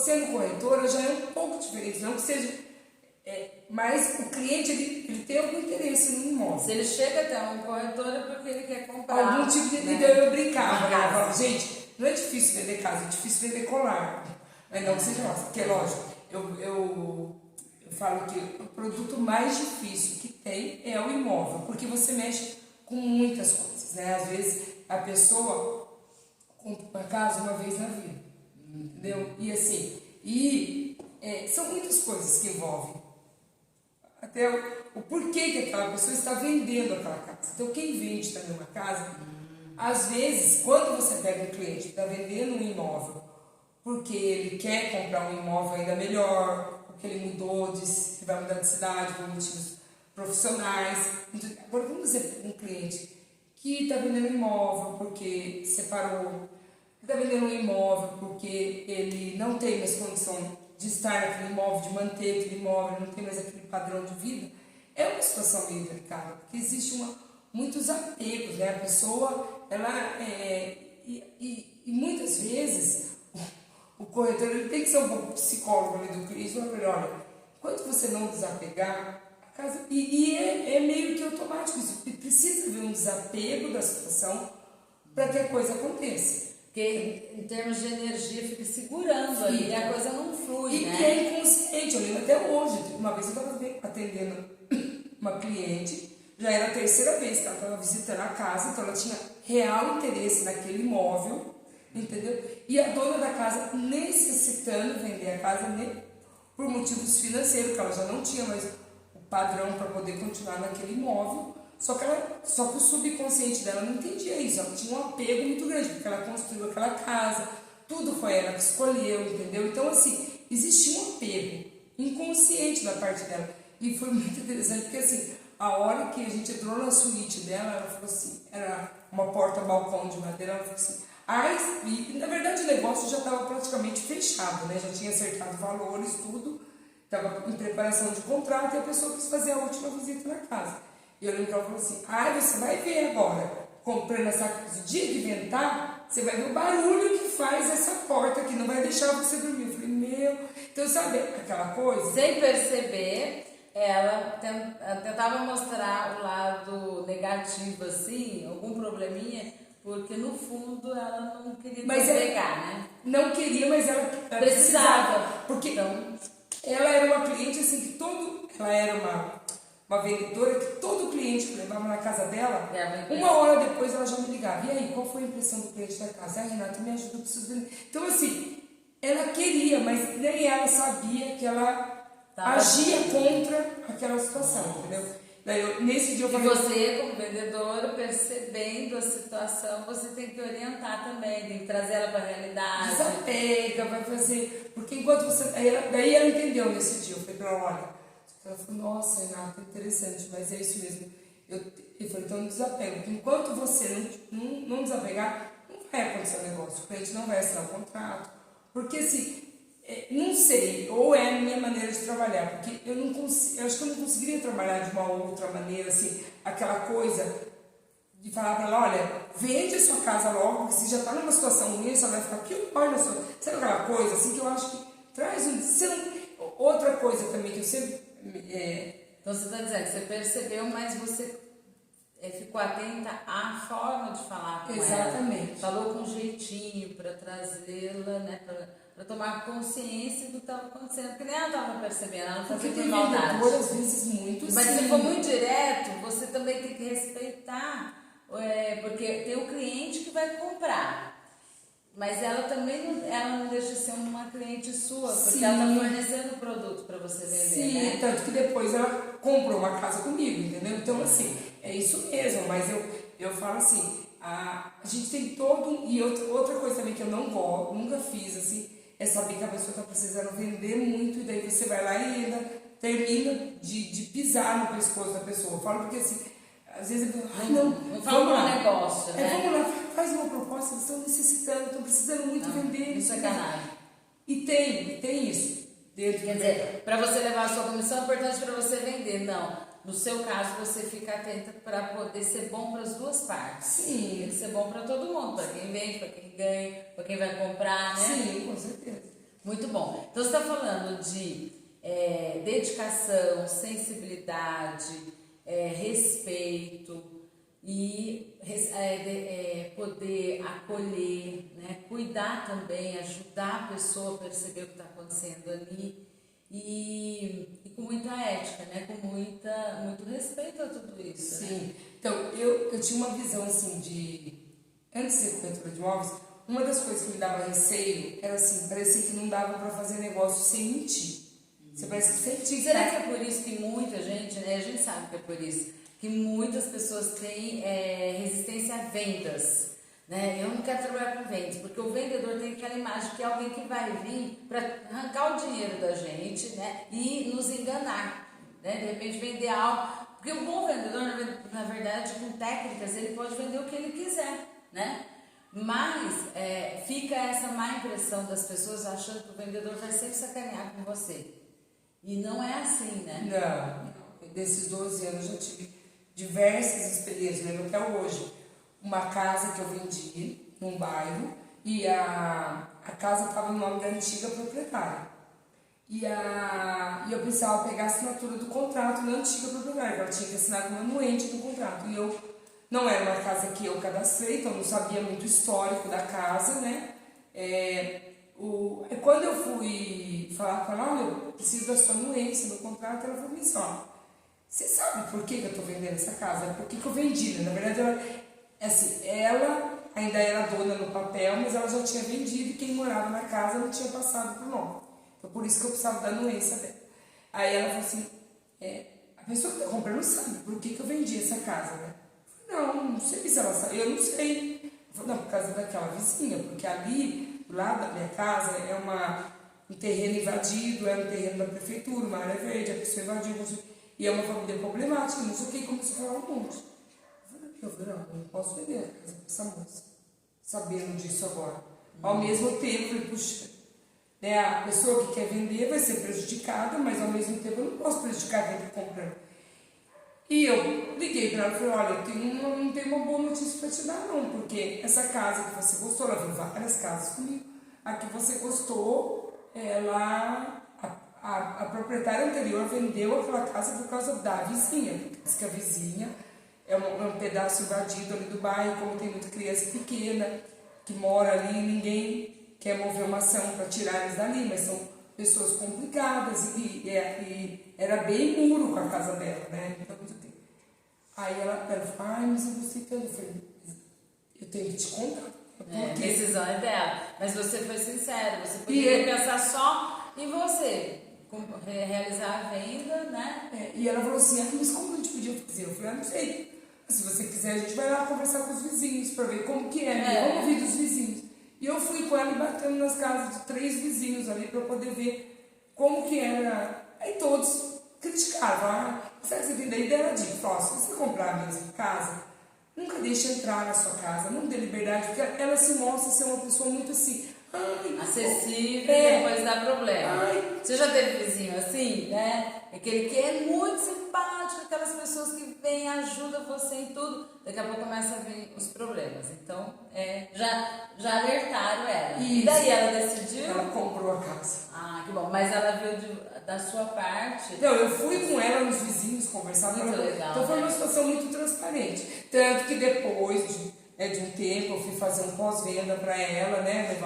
sendo corretora, já é um pouco diferente, não que seja... mas o cliente, ele tem algum interesse no imóvel. Se ele chega até um corretor é porque ele quer comprar. Algum tipo de... Né? Então eu brincava, né? Eu falava, gente, não é difícil vender casa, é difícil vender colar. Mas não que seja nossa, porque é lógico, eu falo que o produto mais difícil que tem é o imóvel, porque você mexe com muitas coisas, né? Às vezes a pessoa compra uma casa uma vez na vida, entendeu? E assim, são muitas coisas que envolvem. Até o porquê que aquela pessoa está vendendo aquela casa. Então quem vende também uma casa, às vezes, quando você pega um cliente que está vendendo um imóvel, porque ele quer comprar um imóvel ainda melhor, porque ele ele vai mudar de cidade por motivos profissionais. Agora, quando você pega um cliente que está vendendo um imóvel porque separou, está vendendo um imóvel porque ele não tem mais condição de estar naquele imóvel, de manter aquele imóvel, não tem mais aquele padrão de vida, é uma situação meio delicada, porque existe muitos apegos, né? A pessoa, e muitas vezes o corretor ele tem que ser um pouco psicólogo ali do cliente, olha, enquanto você não desapegar, a casa... é meio que automático isso, precisa haver um desapego da situação para que a coisa aconteça. Porque em termos de energia fica segurando ali e a coisa não flui, né? E que é inconsciente, eu lembro até hoje, uma vez eu estava atendendo uma cliente, já era a terceira vez que ela estava visitando a casa, então ela tinha real interesse naquele imóvel, entendeu? E a dona da casa necessitando vender a casa por motivos financeiros, que ela já não tinha mais o padrão para poder continuar naquele imóvel, Só que o subconsciente dela não entendia isso, ela tinha um apego muito grande, porque ela construiu aquela casa, tudo foi ela que escolheu, entendeu? Então, assim, existia um apego inconsciente da parte dela. E foi muito interessante, porque assim, a hora que a gente entrou na suíte dela, ela falou assim, era uma porta-balcão de madeira, ela falou assim, e na verdade o negócio já estava praticamente fechado, né? Já tinha acertado valores, tudo, estava em preparação de contrato, e a pessoa quis fazer a última visita na casa. E eu lembro que ela falou assim, você vai ver agora, comprando essa casa, o dia que ventar, você vai ver o barulho que faz essa porta que não vai deixar você dormir. Eu falei, então sabe aquela coisa? Sem perceber, ela tentava mostrar o lado negativo, assim, algum probleminha, porque no fundo ela não queria pegar, né? Não queria, mas ela precisava. Porque então, ela era uma cliente assim que ela era uma vendedora que todo cliente que levava na casa dela, uma hora depois ela já me ligava. E aí, qual foi a impressão do cliente da casa? Renata, me ajuda, eu preciso vender. Então assim, ela queria, mas nem ela sabia que ela agia contra aquela situação, entendeu? Daí nesse dia eu falei... E você, como vendedora, percebendo a situação, você tem que orientar também, tem que trazer ela para a realidade. Desapega, vai fazer... Porque enquanto você... Daí ela entendeu nesse dia, eu falei para ela, olha... Ela falou, nossa, Renata, interessante, mas é isso mesmo. Eu falei, então desapega, porque enquanto você não desapegar, não vai acontecer o negócio, o cliente não vai assinar o contrato. Porque assim, não sei, ou é a minha maneira de trabalhar, porque eu acho que eu não conseguiria trabalhar de uma outra maneira, assim, aquela coisa de falar para ela, olha, vende a sua casa logo, porque você já está numa situação ruim, você vai ficar pior na sua... Sabe aquela coisa, assim, que eu acho que traz outra coisa também, que eu sempre... Então você está dizendo que você percebeu, mas você ficou atenta à forma de falar com Exatamente. ela. Falou com jeitinho para trazê-la, né, para tomar consciência do que estava acontecendo, porque nem ela estava percebendo, ela fazia por maldade. Às vezes muito mas se for muito direto, você também tem que respeitar, porque tem o cliente que vai comprar. Mas ela também não deixa de ser uma cliente sua, porque sim, ela está fornecendo o produto para você vender. Sim, né? Tanto que depois ela comprou uma casa comigo, entendeu? Então, assim, é isso mesmo, mas eu falo assim, a gente tem todo... E outra coisa também que eu não gosto, nunca fiz, assim, é saber que a pessoa está precisando vender muito, e daí você vai lá e ainda termina de pisar no pescoço da pessoa. Eu falo porque, assim, às vezes eu falo, não fala um negócio, né? Vamos lá, faz uma proposta, eles estão necessitando, estão precisando muito vender. Isso é sacanagem. E tem isso. Quer dizer, para você levar a sua comissão é importante para você vender. Não, no seu caso você fica atenta para poder ser bom para as duas partes. Sim. Tem que ser bom para todo mundo, para quem vende, para quem ganha, para quem vai comprar, né? Sim, com certeza. Muito bom. Então você está falando de dedicação, sensibilidade, respeito e poder acolher, né? Cuidar também, ajudar a pessoa a perceber o que está acontecendo ali e com muita ética, né? Com muito respeito a tudo isso. Sim. Né? Então, eu tinha uma visão assim antes de ser corretora de imóveis, uma das coisas que me dava receio era assim, parecia que não dava para fazer negócio sem mentir. Você parece que sentir. Será que é por isso que muita gente, né? A gente sabe que é por isso que muitas pessoas têm resistência a vendas, né? Eu não quero trabalhar com vendas, porque o vendedor tem aquela imagem que é alguém que vai vir para arrancar o dinheiro da gente, né? E nos enganar, né? De repente vender algo, porque o bom vendedor, na verdade, com técnicas, ele pode vender o que ele quiser, né? Mas fica essa má impressão das pessoas achando que o vendedor vai sempre sacanear com você. E não é assim, né? Não. Desses 12 anos eu tive diversas experiências, lembro até hoje. Uma casa que eu vendi num bairro e a casa estava no nome da antiga proprietária. E eu precisava pegar a assinatura do contrato da antiga proprietária, ela tinha que assinar como anuente do contrato. E eu não era uma casa que eu cadastrei, então eu não sabia muito o histórico da casa, né? Quando eu fui falar com ela, eu preciso da sua anuência no contrato, ela falou assim, ó, você sabe por que eu estou vendendo essa casa? Por que eu vendi, né? Na verdade, ela ainda era dona no papel, mas ela já tinha vendido e quem morava na casa não tinha passado por nome. Então, por isso que eu precisava da anuência dela. Aí ela falou assim, a pessoa que está comprando sabe por que eu vendi essa casa, né? Eu falei, não sei se ela sabe, eu não sei. Eu falei, não, por causa daquela vizinha, porque ali, do lado da minha casa, é um terreno invadido, é um terreno da prefeitura, uma área verde, a pessoa invadiu, e é uma família problemática, não sei o que, e começou a falar um monte. Eu falei, não posso vender a casa para essa moça, sabendo disso agora. Ao mesmo tempo, eu falei, puxa, né, a pessoa que quer vender vai ser prejudicada, mas ao mesmo tempo eu não posso prejudicar quem está comprando. E eu liguei para ela e falei, olha, não tenho uma boa notícia para te dar não, porque essa casa que você gostou, ela viu várias casas comigo, a que você gostou, a proprietária anterior vendeu aquela casa por causa da vizinha, porque diz que a vizinha é um pedaço invadido ali do bairro, como tem muita criança pequena que mora ali, ninguém quer mover uma ação para tirar eles dali, mas são pessoas complicadas e era bem muro com a casa dela, né? Então, aí ela falou, ai, mas eu gostei tanto. Eu falei, eu tenho que te contar. A decisão é dela. Mas você foi sincero, você poderia pensar só em você, realizar a venda, né? E ela falou assim, mas como a gente podia fazer? Eu falei, não sei. Se você quiser, a gente vai lá conversar com os vizinhos para ver como que é. Vamos ouvir dos vizinhos. E eu fui com ela batendo nas casas de 3 vizinhos ali para poder ver como que era. Aí todos criticavam. Sabe o que você tem daí? Dela dica. Falou, se você comprar a mesma casa, nunca deixe entrar na sua casa, não dê liberdade, porque ela se mostra ser uma pessoa muito assim, acessível e depois dá problema. Ai. Você já teve vizinho assim, né? Aquele que é muito simpático, aquelas pessoas que vêm, ajudam você em tudo, daqui a pouco começa a vir os problemas. Então, já alertaram ela. Isso. E daí ela decidiu? Ela comprou a casa. Ah, que bom. Mas ela viu da sua parte. Não, eu fui com ela nos vizinhos conversar com ela. Legal, então foi uma situação muito transparente. Tanto que depois de um tempo eu fui fazer um pós-venda para ela, né?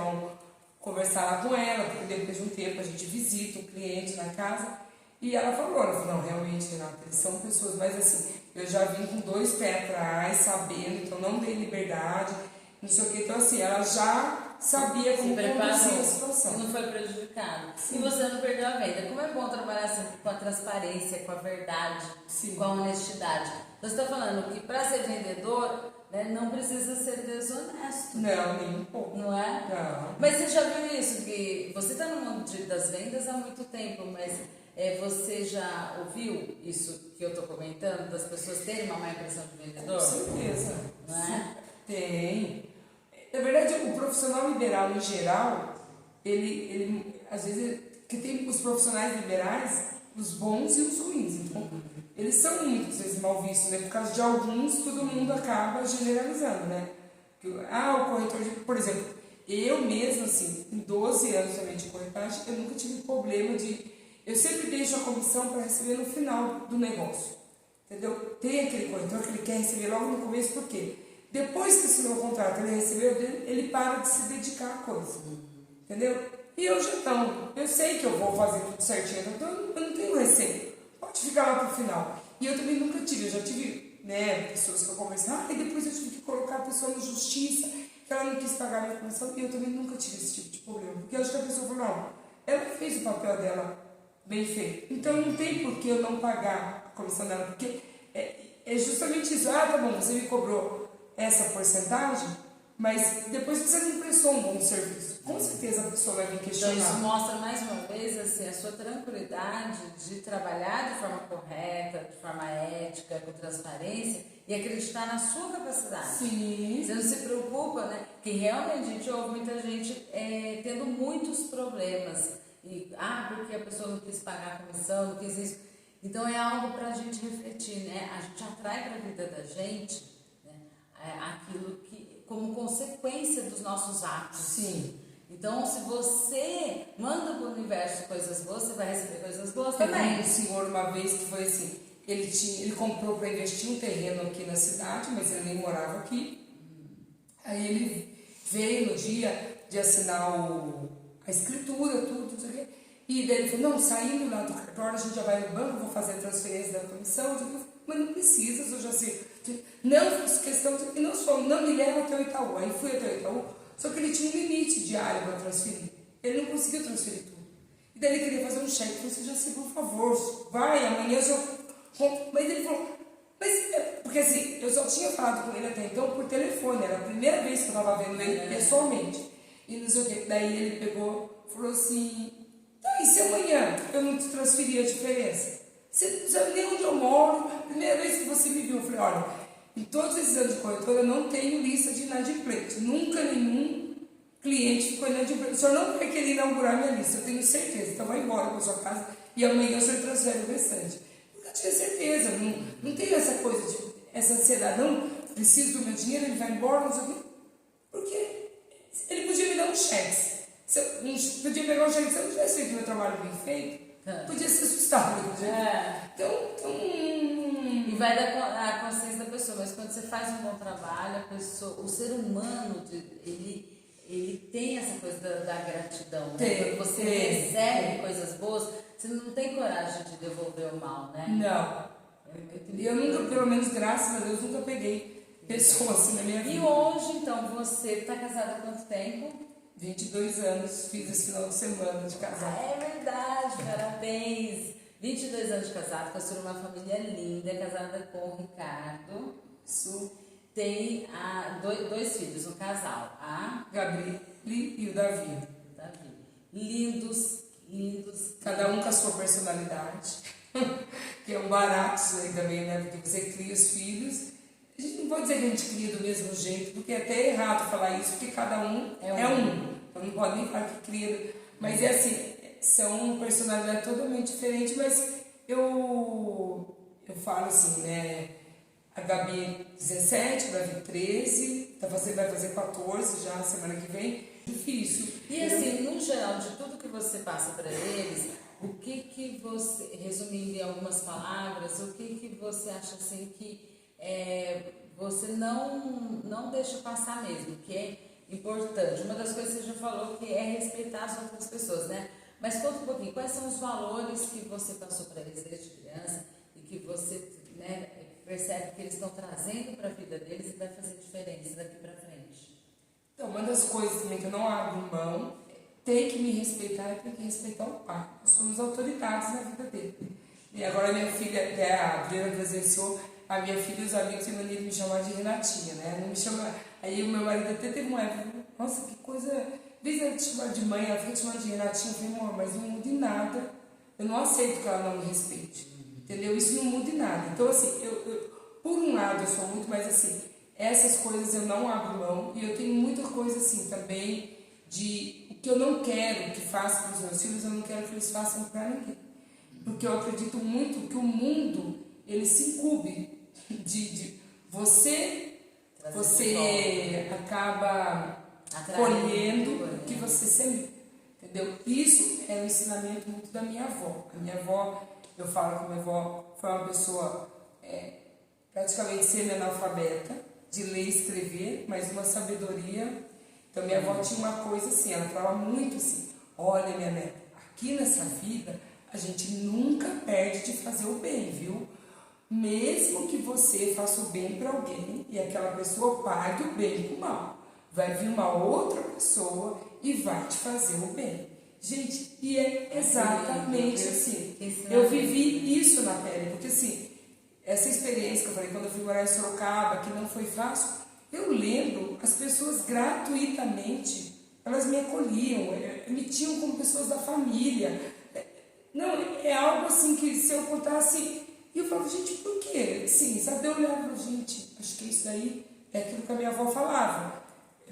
Conversar lá com ela, porque depois de um tempo a gente visita o cliente na casa. E ela falou, não, realmente, Renata, eles são pessoas, mas assim, eu já vim com 2 pés atrás, sabendo, então não dei liberdade, não sei o que. Então assim, ela já sabia como conduzir a situação. E não foi prejudicado. Sim. E você não perdeu a venda. Como é bom trabalhar sempre com a transparência, com a verdade, com a honestidade. Você está falando que para ser vendedor, né, não precisa ser desonesto. Não, nem um pouco. Não é? Não. Mas você já viu isso? Que você está no mundo das vendas há muito tempo, mas você já ouviu isso que eu estou comentando, das pessoas terem uma má impressão de vendedor? Com certeza. Não é? Tem. Na verdade, o profissional liberal em geral, ele às vezes, que tem os profissionais liberais, os bons e os ruins. Então, eles são muitas vezes mal vistos, né? Por causa de alguns, todo mundo acaba generalizando, né? O corretor, por exemplo, eu mesmo, assim, em 12 anos também de corretagem, eu nunca tive problema de... Eu sempre deixo a comissão para receber no final do negócio, entendeu? Tem aquele corretor que ele quer receber logo no começo, por quê? Depois que assinou o contrato, ele recebeu, ele para de se dedicar à coisa, entendeu? E eu já não, eu sei que eu vou fazer tudo certinho, então eu não tenho receio, pode ficar lá pro final. E eu também nunca tive, eu já tive, né, pessoas que eu conversei, e depois eu tive que colocar a pessoa na justiça, que ela não quis pagar a minha comissão, e eu também nunca tive esse tipo de problema, porque eu acho que a pessoa falou, não, ela fez o papel dela bem feito, então não tem por que eu não pagar a comissão dela, porque é justamente isso, tá bom, você me cobrou essa porcentagem, mas depois você não prestou um bom serviço. Com certeza a pessoa vai vir questionar. Então isso mostra mais uma vez assim, a sua tranquilidade de trabalhar de forma correta, de forma ética, com transparência e acreditar na sua capacidade. Sim. Você não se preocupa, né? Que realmente a gente ouve muita gente tendo muitos problemas. E, porque a pessoa não quis pagar a comissão, não quis isso. Então é algo para a gente refletir, né? A gente atrai para a vida da gente, né, aquilo que, como consequência dos nossos atos. Sim. Então, se você manda para o universo coisas boas, você vai receber coisas boas Teve também. um senhor uma vez que foi assim, ele comprou para investir um terreno aqui na cidade, mas ele nem morava aqui. Aí ele veio no dia de assinar a escritura, tudo, não sei o quê. E daí ele falou, não, saindo lá do cartório, a gente já vai no banco, vou fazer a transferência da comissão. Mas não precisa, eu já sei. Não fiz questão de... Não me leva até o Itaú. Aí fui até o Itaú, só que ele tinha um limite diário para transferir. Ele não conseguiu transferir tudo. E daí ele queria fazer um cheque. Eu falei, já sei, por favor, vai, amanhã Mas ele falou, porque assim, eu só tinha falado com ele até então por telefone, era a primeira vez que eu estava vendo ele pessoalmente. E não sei o quê. Daí ele pegou, falou assim, tá, e se amanhã eu não te transferir a diferença? Você não sabe nem onde eu moro, primeira vez que você me viu. Eu falei, olha, em todos esses anos de corretora eu não tenho lista de inadimplente. Nunca nenhum cliente ficou inadimplente. O senhor não vai querer inaugurar minha lista, eu tenho certeza. Então vai embora para sua casa e amanhã o senhor transfere o restante. Porque eu tinha certeza, não tenho essa coisa de, essa ansiedade, não preciso do meu dinheiro, ele vai embora, não sei o quê. Porque ele podia me dar um cheque. Se eu podia pegar um cheque, se eu não tivesse feito meu trabalho bem feito, podia ser assustado. E vai da consciência da pessoa, mas quando você faz um bom trabalho, o ser humano, ele tem essa coisa da gratidão, né? Quando você recebe coisas boas, você não tem coragem de devolver o mal, né? Não. Eu nunca, pelo menos graças a Deus, nunca peguei pessoa assim na minha vida. E hoje, então, você está casada há quanto tempo? 22 anos, fiz esse final de semana de casado. É verdade, parabéns! 22 anos de casado, construiu uma família linda, casada com o Ricardo. Isso. Tem dois filhos, um casal, a Gabriele e o Davi. Lindos. Cada um com a sua personalidade. Que é um barato isso aí também, né? Porque você cria os filhos. A gente não pode dizer que a gente cria do mesmo jeito, porque é até errado falar isso, porque cada um é um. Então não pode nem falar que cria. Mas é assim, são personalidades totalmente diferentes, mas eu falo assim, né? A Gabi 17, o Davi 13, vai fazer 14 já semana que vem. Difícil. E assim, no geral, de tudo que você passa para eles, o que você, resumindo em algumas palavras, o que você acha assim que você não deixa passar mesmo, que é importante? Uma das coisas que você já falou que é respeitar as outras pessoas, né? Mas conta um pouquinho, quais são os valores que você passou para eles desde criança e que você, né, percebe que eles estão trazendo para a vida deles e vai fazer diferença daqui para frente? Então, uma das coisas também que eu não abro mão, tem que me respeitar e tem que respeitar o pai. Nós somos autoridades na vida dele. E agora minha filha, a Adriana presenciou, a minha filha e os amigos têm mania de me chamar de Renatinha, né? Não me chama. Aí o meu marido até teve uma época, nossa, que coisa. Às vezes ela te chamar de mãe, ela fica te chamando de Renatinha, eu falei, amor, mas não muda em nada. Eu não aceito que ela não me respeite. Entendeu? Isso não muda em nada. Então, assim, por um lado eu sou muito, mas assim, essas coisas eu não abro mão. E eu tenho muita coisa assim também de o que eu não quero que faça para os meus filhos, eu não quero que eles façam para ninguém. Porque eu acredito muito que o mundo, ele se incube de você acaba colhendo o que você semeia, entendeu? Isso é um ensinamento muito da minha avó. A minha avó, eu falo que a minha avó foi uma pessoa praticamente semi-analfabeta, de ler e escrever, mas uma sabedoria. Então minha avó tinha uma coisa assim, ela falava muito assim, olha minha neta, aqui nessa vida a gente nunca perde de fazer o bem, viu? Mesmo que você faça o bem para alguém e aquela pessoa pague o bem com o mal, vai vir uma outra pessoa e vai te fazer o bem. Gente, e é exatamente assim. Eu vivi isso na pele, porque assim, essa experiência que eu falei quando eu fui morar em Sorocaba, que não foi fácil, eu lembro, as pessoas gratuitamente, elas me acolhiam, me tinham como pessoas da família. Não, é algo assim que se eu contasse, e eu falava, gente, por quê? Sim, sabe, eu olhava, gente, acho que isso aí é aquilo que a minha avó falava.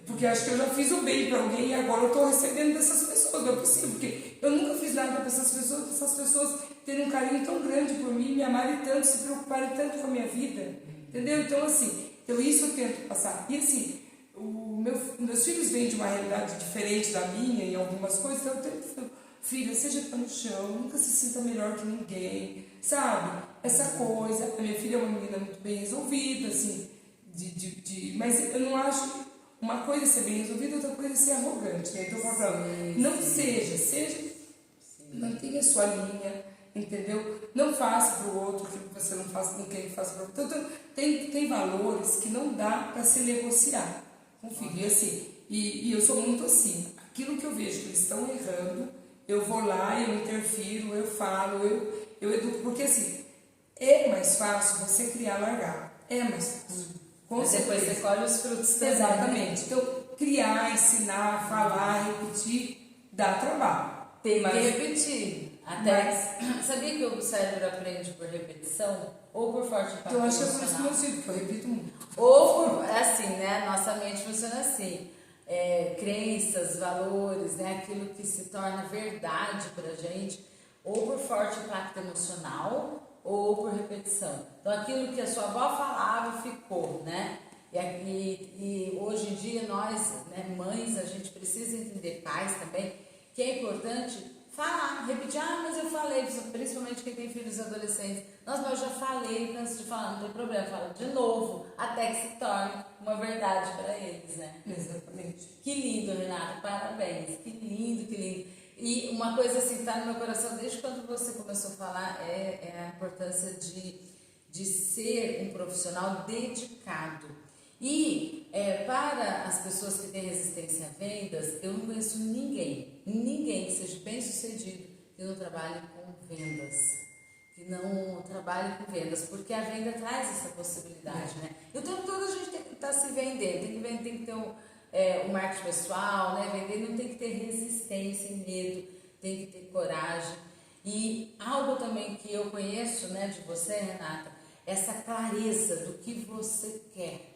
Porque acho que eu já fiz o bem para alguém e agora eu estou recebendo dessas pessoas, não é possível, porque eu nunca fiz nada para essas pessoas terem um carinho tão grande por mim, me amarem tanto, se preocuparem tanto com a minha vida, entendeu? Então, assim, isso eu tento passar. E assim, meus filhos vêm de uma realidade diferente da minha em algumas coisas, então eu tento, filha, seja pé no chão, nunca se sinta melhor que ninguém, sabe? Essa coisa, a minha filha é uma menina muito bem resolvida, assim, mas eu não acho. Uma coisa é ser bem resolvida, outra coisa é ser arrogante. Né? Então, eu falo pra ela, não seja, mantenha a sua linha, entendeu? Não faça para o outro aquilo que você não faz com quem faça para o outro. Então, tem valores que não dá para se negociar com o filho. E, assim, e eu sou muito assim, aquilo que eu vejo que eles estão errando, eu vou lá, eu interfiro, eu falo, eu educo, porque assim, é mais fácil você criar largar. É mais fácil. Mas depois você colhe os frutos também. Exatamente. Então, criar, ensinar, falar, repetir, dá trabalho. Tem que repetir. Até sabia que o cérebro aprende por repetição? Ou por forte impacto Eu acho que é por isso que emocional? eu sinto, que eu repito muito. Ou por, assim, né? Nossa mente funciona assim. Crenças, valores, né? Aquilo que se torna verdade pra gente, ou por forte impacto emocional, ou por repetição. Então, aquilo que a sua avó falava ficou, né? E hoje em dia, nós, né, mães, a gente precisa entender, pais também, que é importante falar, repetir. Mas eu falei, principalmente quem tem filhos adolescentes. Nossa, mas eu já falei, antes de falar, não tem problema, fala de novo, até que se torne uma verdade para eles, né? Exatamente. Que lindo, Renata, parabéns, que lindo, que lindo. E uma coisa assim, que está no meu coração desde quando você começou a falar, é a importância de ser um profissional dedicado. E para as pessoas que têm resistência a vendas, eu não conheço ninguém que seja bem sucedido que não trabalhe com vendas, que não trabalhe com vendas, porque a venda traz essa possibilidade, né? E o tempo todo a gente tem que estar se vendendo, tem que ter o marketing pessoal, né? Vender não tem que ter resistência e medo, tem que ter coragem. E algo também que eu conheço, né, de você, Renata, essa clareza do que você quer.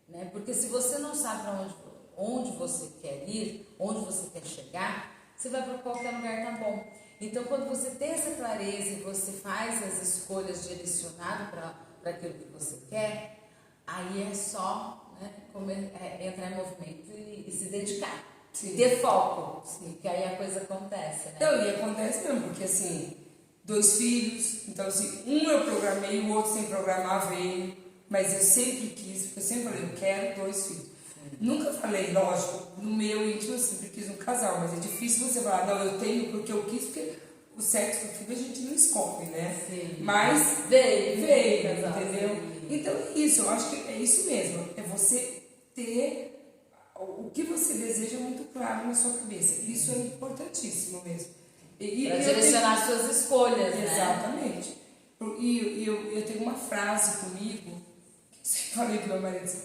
Né? Porque se você não sabe para onde você quer ir, onde você quer chegar, você vai para qualquer lugar, tá bom. Então, quando você tem essa clareza e você faz as escolhas direcionadas para aquilo que você quer, aí é só, né, entrar em movimento e se dedicar. Sim. Ter foco, sim, que aí a coisa acontece. Né? Então, e acontece mesmo, porque assim, 2 filhos, então assim, um eu programei, o outro sem programar veio. Mas eu sempre quis, eu sempre falei, eu quero 2 filhos. Sim. Nunca falei, lógico, no meu íntimo eu sempre quis um casal, mas é difícil você falar, não, eu tenho porque eu quis, porque o sexo do filho a gente não escolhe, né? Sim. Mas veio, entendeu? Sim. Então é isso, eu acho que é isso mesmo, é você ter o que você deseja muito claro na sua cabeça. Isso é importantíssimo mesmo. Para direcionar suas escolhas, né? Exatamente. E eu tenho uma frase comigo, falei pro meu marido assim,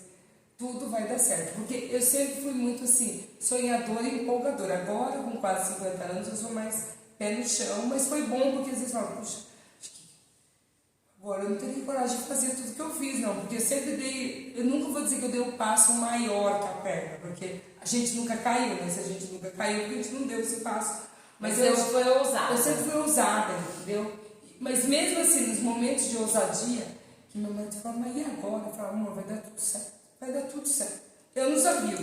tudo vai dar certo. Porque eu sempre fui muito assim, sonhadora e empolgadora. Agora, com quase 50 anos, eu sou mais pé no chão, mas foi bom porque às vezes falam, puxa, acho que agora eu não teria coragem de fazer tudo que eu fiz, não. Porque eu sempre eu nunca vou dizer que eu dei um passo maior que a perna, porque a gente nunca caiu, né? Se a gente nunca caiu, a gente não deu esse passo. Mas eu fui ousada. Eu sempre fui ousada, entendeu? Mas mesmo assim, nos momentos de ousadia, que meu marido fala, mas e agora? Eu falo, amor, vai dar tudo certo. Vai dar tudo certo. Eu não sabia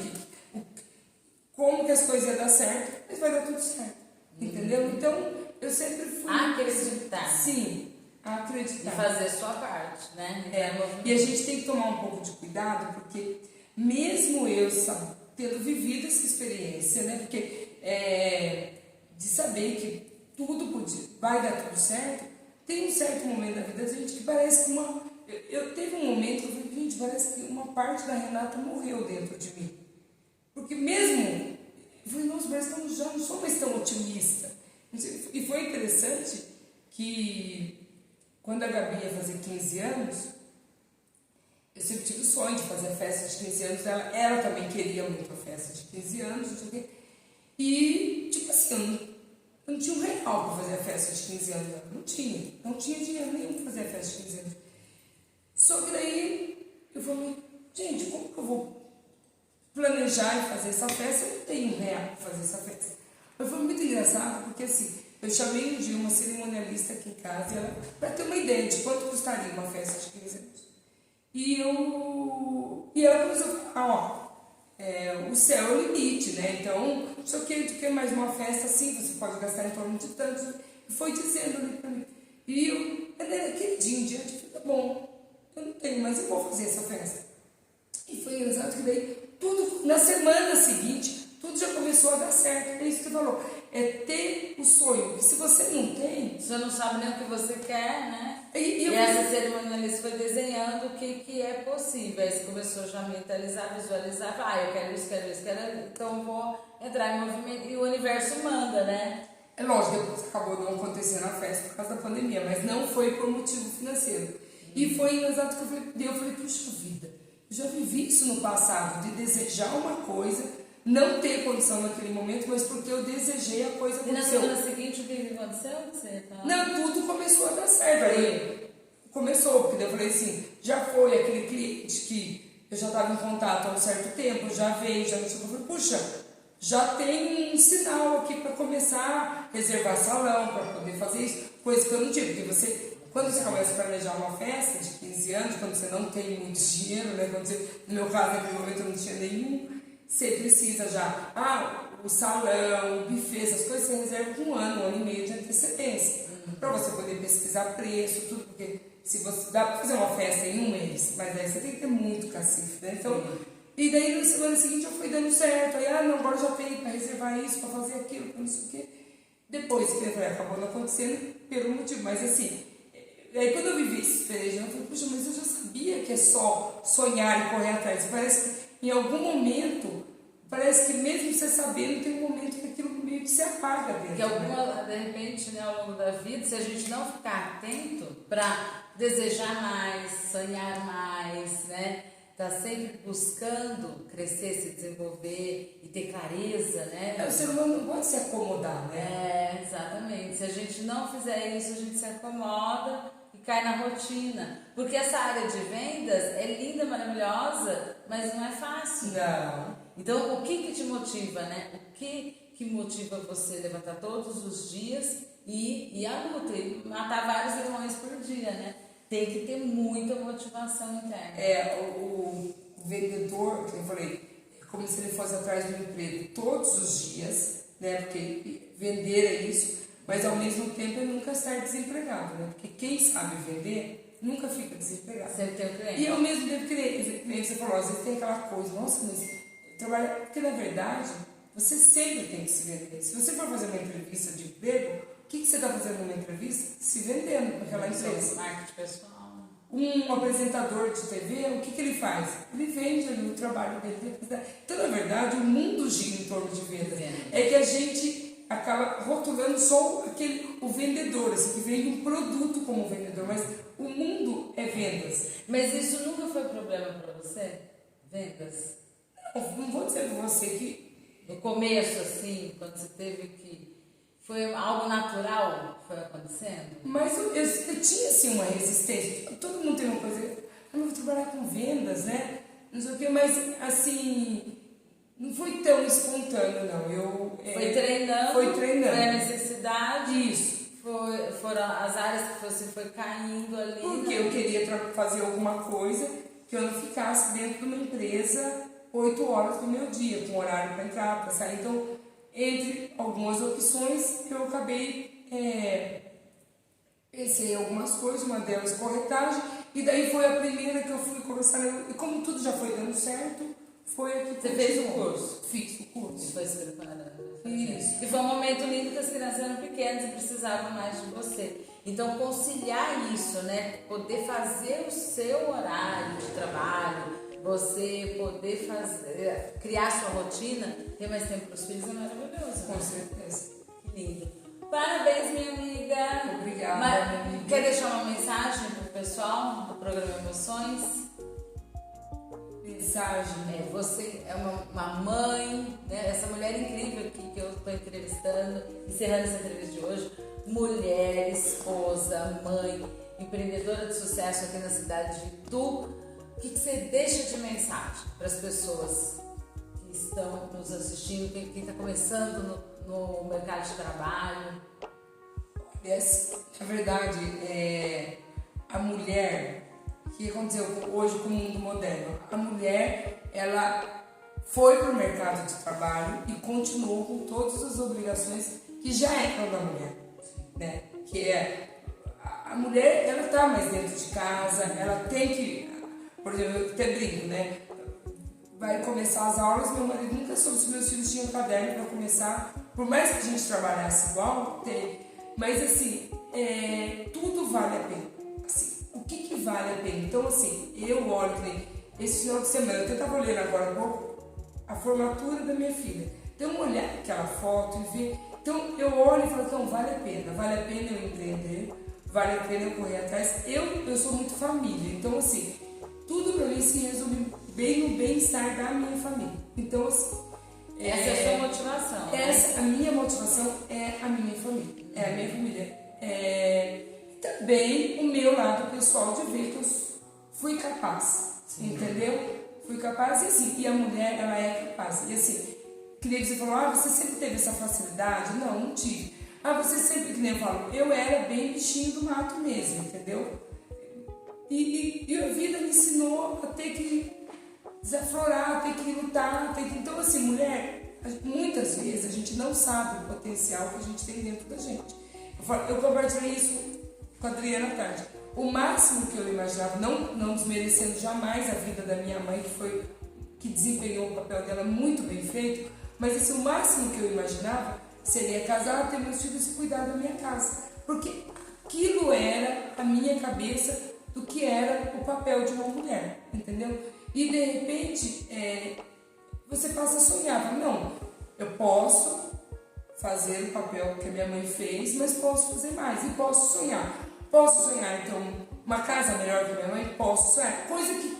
como que as coisas iam dar certo, mas vai dar tudo certo. Entendeu? Então, eu sempre fui... Acreditar. Sim, acreditar. E fazer a sua parte, né? E a gente tem que tomar um pouco de cuidado, porque mesmo eu tendo vivido essa experiência, né? Porque de saber que tudo vai dar tudo certo, tem um certo momento da vida da gente que parece que eu teve um momento que eu falei, gente, parece que uma parte da Renata morreu dentro de mim. Porque mesmo, eu falei, nossa, parece que eu já não sou mais tão otimista. E foi interessante que quando a Gabi ia fazer 15 anos, eu sempre tive o sonho de fazer a festa de 15 anos dela. Ela também queria muito a festa de 15 anos, não sei o quê. E, tipo assim, eu não tinha um real para fazer a festa de 15 anos dela. Não tinha dinheiro nenhum para fazer a festa de 15 anos. Só que daí eu falei, gente, como que eu vou planejar e fazer essa festa? Eu não tenho um real para fazer essa festa. Mas foi muito engraçado, porque assim, eu chamei um dia uma cerimonialista aqui em casa, para ter uma ideia de quanto custaria uma festa de 15 anos. E ela começou a falar, o céu é o limite, né? Então, só que mais uma festa assim, você pode gastar em torno de tantos. E foi dizendo ali para mim. E naquele dia em diante, eu falei, tá bom, eu não tenho, mas eu vou fazer essa festa. E foi exato que daí, tudo, na semana seguinte, tudo já começou a dar certo. É isso que você falou, é ter o sonho. E se você não tem... Você não sabe nem o que você quer, né? E essa cerimonialista foi desenhando o que é possível. Aí você começou já a mentalizar, visualizar, eu quero isso, então eu vou entrar em movimento. E o universo manda, né? É lógico, depois acabou não acontecendo a festa por causa da pandemia, mas não foi por motivo financeiro. E foi exato que eu falei, puxa vida, eu já vivi isso no passado, de desejar uma coisa, não ter condição naquele momento, mas porque eu desejei a coisa aconteceu. E na semana seguinte o que aconteceu? Você tá... Não, tudo começou a dar certo. Aí começou, porque eu falei assim, já foi aquele cliente que eu já estava em contato há um certo tempo, já veio, já não sei o que, eu falei, puxa, já tem um sinal aqui para começar a reservar salão, para poder fazer isso, coisa que eu não tive, porque quando você começa a planejar uma festa de 15 anos, quando você não tem muito dinheiro, né, no meu caso, naquele momento eu não tinha nenhum, você precisa já, o salão, o buffet, essas coisas você reserva com um ano e meio de antecedência, para você poder pesquisar preço, tudo, porque se você dá para fazer uma festa em um mês, mas aí você tem que ter muito cacife, né, então... E daí na semana seguinte eu fui dando certo, aí não, agora já tem para reservar isso, para fazer aquilo, para não sei o quê. Depois que eu falei, acabou não acontecendo pelo motivo, mas assim, aí quando eu vivi esse experiência, eu falei, puxa, mas eu já sabia que é só sonhar e correr atrás. Parece que em algum momento, parece que mesmo você sabendo, tem um momento que aquilo meio que se apaga dentro. Que de repente, né, ao longo da vida, se a gente não ficar atento para desejar mais, sonhar mais, né? Tá sempre buscando crescer, se desenvolver e ter clareza, né? O ser humano não pode se acomodar, né? Exatamente. Se a gente não fizer isso, a gente se acomoda e cai na rotina. Porque essa área de vendas é linda, maravilhosa, mas não é fácil. Não. Então, o que te motiva, né? O que motiva você a levantar todos os dias e a luta, e matar vários leões por dia, né? Tem que ter muita motivação interna. O vendedor, que eu falei, é como se ele fosse atrás do emprego todos os dias, né? Porque vender é isso, mas ao mesmo tempo ele nunca está desempregado, né? Porque quem sabe vender nunca fica desempregado. Sempre tem o cliente. E ao mesmo tempo que você falou, às vezes tem aquela coisa, nossa, mas trabalhar, porque na verdade você sempre tem que se vender. Se você for fazer uma entrevista de emprego, o que você está fazendo numa entrevista? Se vendendo naquela empresa. Marketing pessoal. Um apresentador de TV, o que ele faz? Ele vende ali o trabalho dele. Então, na verdade, o mundo gira em torno de venda. É que a gente acaba rotulando só o vendedor, assim, que vende um produto como vendedor, mas o mundo é vendas. Mas isso nunca foi problema para você? Vendas? Não vou dizer para você que... No começo, assim, quando você teve que... Foi algo natural que foi acontecendo? Mas eu tinha, assim, uma resistência. Todo mundo tem uma coisa... Eu não vou trabalhar com vendas, né? Não sei o quê, mas, assim... Não foi tão espontâneo, não. Foi treinando? Foi treinando. Foi a necessidade? Isso. Foram as áreas que você foi caindo ali? Porque eu queria fazer alguma coisa que eu não ficasse dentro de uma empresa 8 horas do meu dia, com horário para entrar, para sair. Então, entre algumas opções, eu acabei pensei em algumas coisas, uma delas corretagem, e daí foi a primeira que eu fui conversar. E como tudo já foi dando certo, foi aqui que você fez o curso? Fiz o curso. E foi se preparando. Isso. E foi um momento lindo que as crianças eram pequenas e precisavam mais de você. Então, conciliar isso, né? Poder fazer o seu horário de trabalho, você poder criar sua rotina, ter mais tempo para os filhos é maravilhoso. Com certeza. Que lindo. Parabéns, minha amiga. Obrigada, minha amiga. Quer deixar uma mensagem para o pessoal do programa Emoções? Mensagem. Você é uma mãe, né? Essa mulher incrível aqui que eu estou entrevistando, encerrando essa entrevista de hoje. Mulher, esposa, mãe, empreendedora de sucesso aqui na cidade de Itu. O que você deixa de mensagem para as pessoas que estão nos assistindo, quem está começando no mercado de trabalho? Na verdade, a mulher, o que aconteceu hoje com o mundo moderno? A mulher, ela foi para o mercado de trabalho e continuou com todas as obrigações que já eram da mulher, né? Que a mulher, ela está mais dentro de casa, ela tem que... Por exemplo, eu até brinco, né? Vai começar as aulas, meu marido nunca soube se meus filhos tinham caderno para começar. Por mais que a gente trabalhasse igual, tem. Mas assim, tudo vale a pena. Assim, o que vale a pena? Então assim, eu olho esse final de semana, eu estava olhando agora a formatura da minha filha. Então olhar aquela foto e ver Então eu olho e falo, então vale a pena eu empreender, vale a pena eu correr atrás. Eu sou muito família, então assim, tudo pra mim se resume bem no bem-estar da minha família. Então assim, essa é a sua motivação. A minha motivação é a minha família. É a minha família. Também o meu lado pessoal de ver que eu fui capaz. Sim. Entendeu? Fui capaz e assim, e a mulher, ela é capaz. E assim, que nem você falou, você sempre teve essa facilidade? Não tive. Você sempre, que nem eu falo, eu era bem bichinho do mato mesmo, entendeu? E a vida me ensinou a ter que desaflorar, ter que lutar, Então assim, mulher, muitas vezes a gente não sabe o potencial que a gente tem dentro da gente. Eu compartilhei isso com a Adriana à tarde. O máximo que eu imaginava, não desmerecendo jamais a vida da minha mãe, que desempenhou o papel dela muito bem feito, mas assim, o máximo que eu imaginava seria casar, ter meus filhos e cuidar da minha casa. Porque aquilo era a minha cabeça do que era o papel de uma mulher, entendeu? E de repente, você passa a sonhar, não, eu posso fazer o papel que a minha mãe fez, mas posso fazer mais, e posso sonhar. Posso sonhar, então, uma casa melhor que a minha mãe? Posso sonhar. Coisa que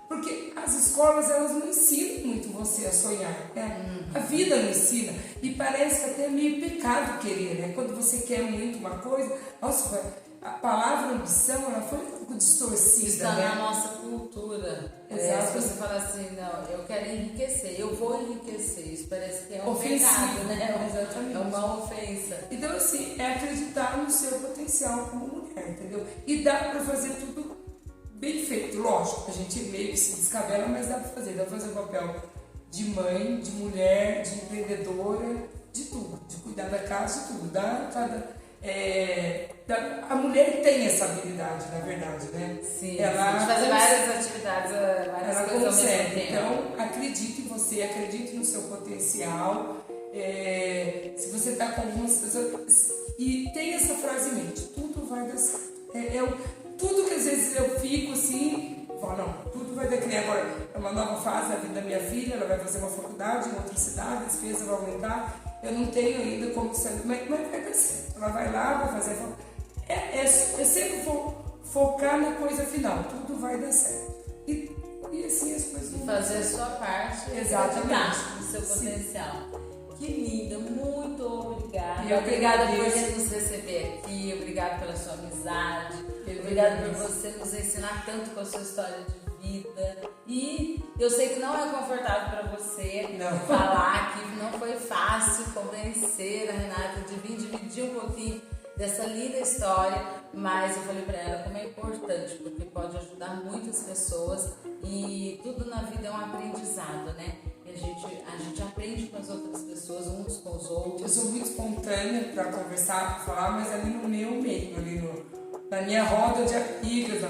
porque as escolas, elas não ensinam muito você a sonhar, né? A vida não ensina. E parece que até é meio pecado querer, né? Quando você quer muito uma coisa, nossa, a palavra ambição, ela foi um pouco distorcida, está, né? na nossa cultura. Se você fala assim, não, eu quero enriquecer, eu vou enriquecer, isso parece que é um pecado, né? Exatamente. É uma ofensa. Então, assim, é acreditar no seu potencial como mulher, entendeu? E dá pra fazer tudo bem feito, lógico, a gente meio que se descabela, mas dá pra fazer o papel de mãe, de mulher, de empreendedora, de tudo, de cuidar da casa, de tudo, a mulher tem essa habilidade, na verdade, né? Sim, ela de fazer várias atividades, várias ela coisas consegue. ao mesmo tempo. Então, acredite em você, acredite no seu potencial. Se você está com algumas pessoas. E tem essa frase em mente: tudo vai dar certo. Tudo que às vezes eu fico assim, falo, não, tudo vai dar que nem agora. É uma nova fase da vida da minha filha, ela vai fazer uma faculdade em outra cidade, a despesa vai aumentar. Eu não tenho ainda como saber, mas vai dar certo. Ela vai lá, vai fazer a faculdade. Eu sempre vou focar na coisa final, tudo vai dar certo. E assim as coisas vão fazer a sua parte. Exatamente. Do seu potencial. Que linda, muito obrigada. E obrigada por nos receber aqui, obrigada pela sua amizade, obrigada por você nos ensinar tanto com a sua história de vida. E eu sei que não é confortável para você falar aqui, não foi fácil convencer a Renata de vir dividir um pouquinho dessa linda história, mas eu falei para ela como é importante, porque pode ajudar muitas pessoas e tudo na vida é um aprendizado, né? A gente aprende com as outras pessoas, uns com os outros. Eu sou muito espontânea para conversar, para falar, mas ali no meu meio, na minha roda de amigas,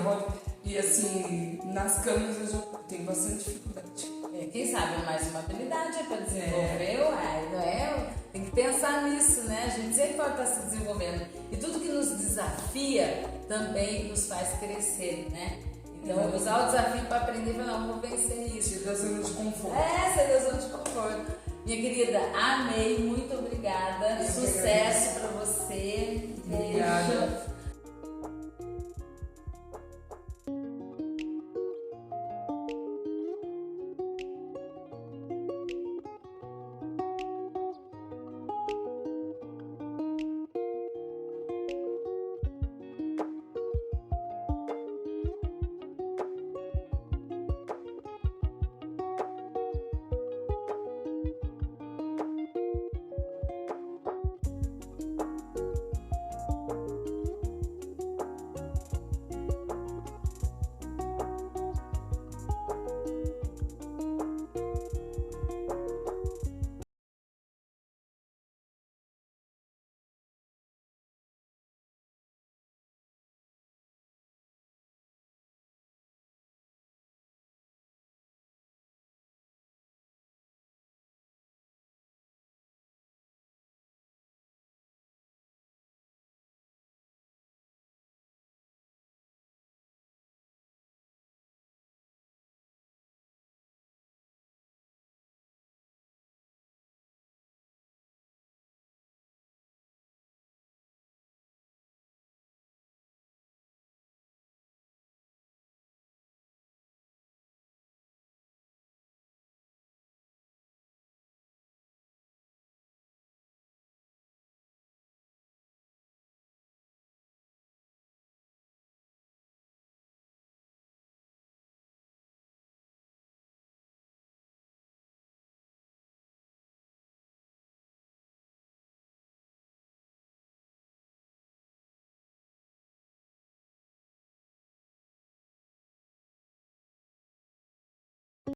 e assim, nas câmeras eu já tenho bastante dificuldade. Quem sabe mais uma habilidade para desenvolver, não é? Tem que pensar nisso, né? A gente sempre pode estar se desenvolvendo. E tudo que nos desafia também nos faz crescer, né? Então, usar o desafio para aprender e falar, não, vou vencer isso. Sair da zona de conforto. Sair da zona de conforto. Minha querida, amei, muito obrigada. Sucesso para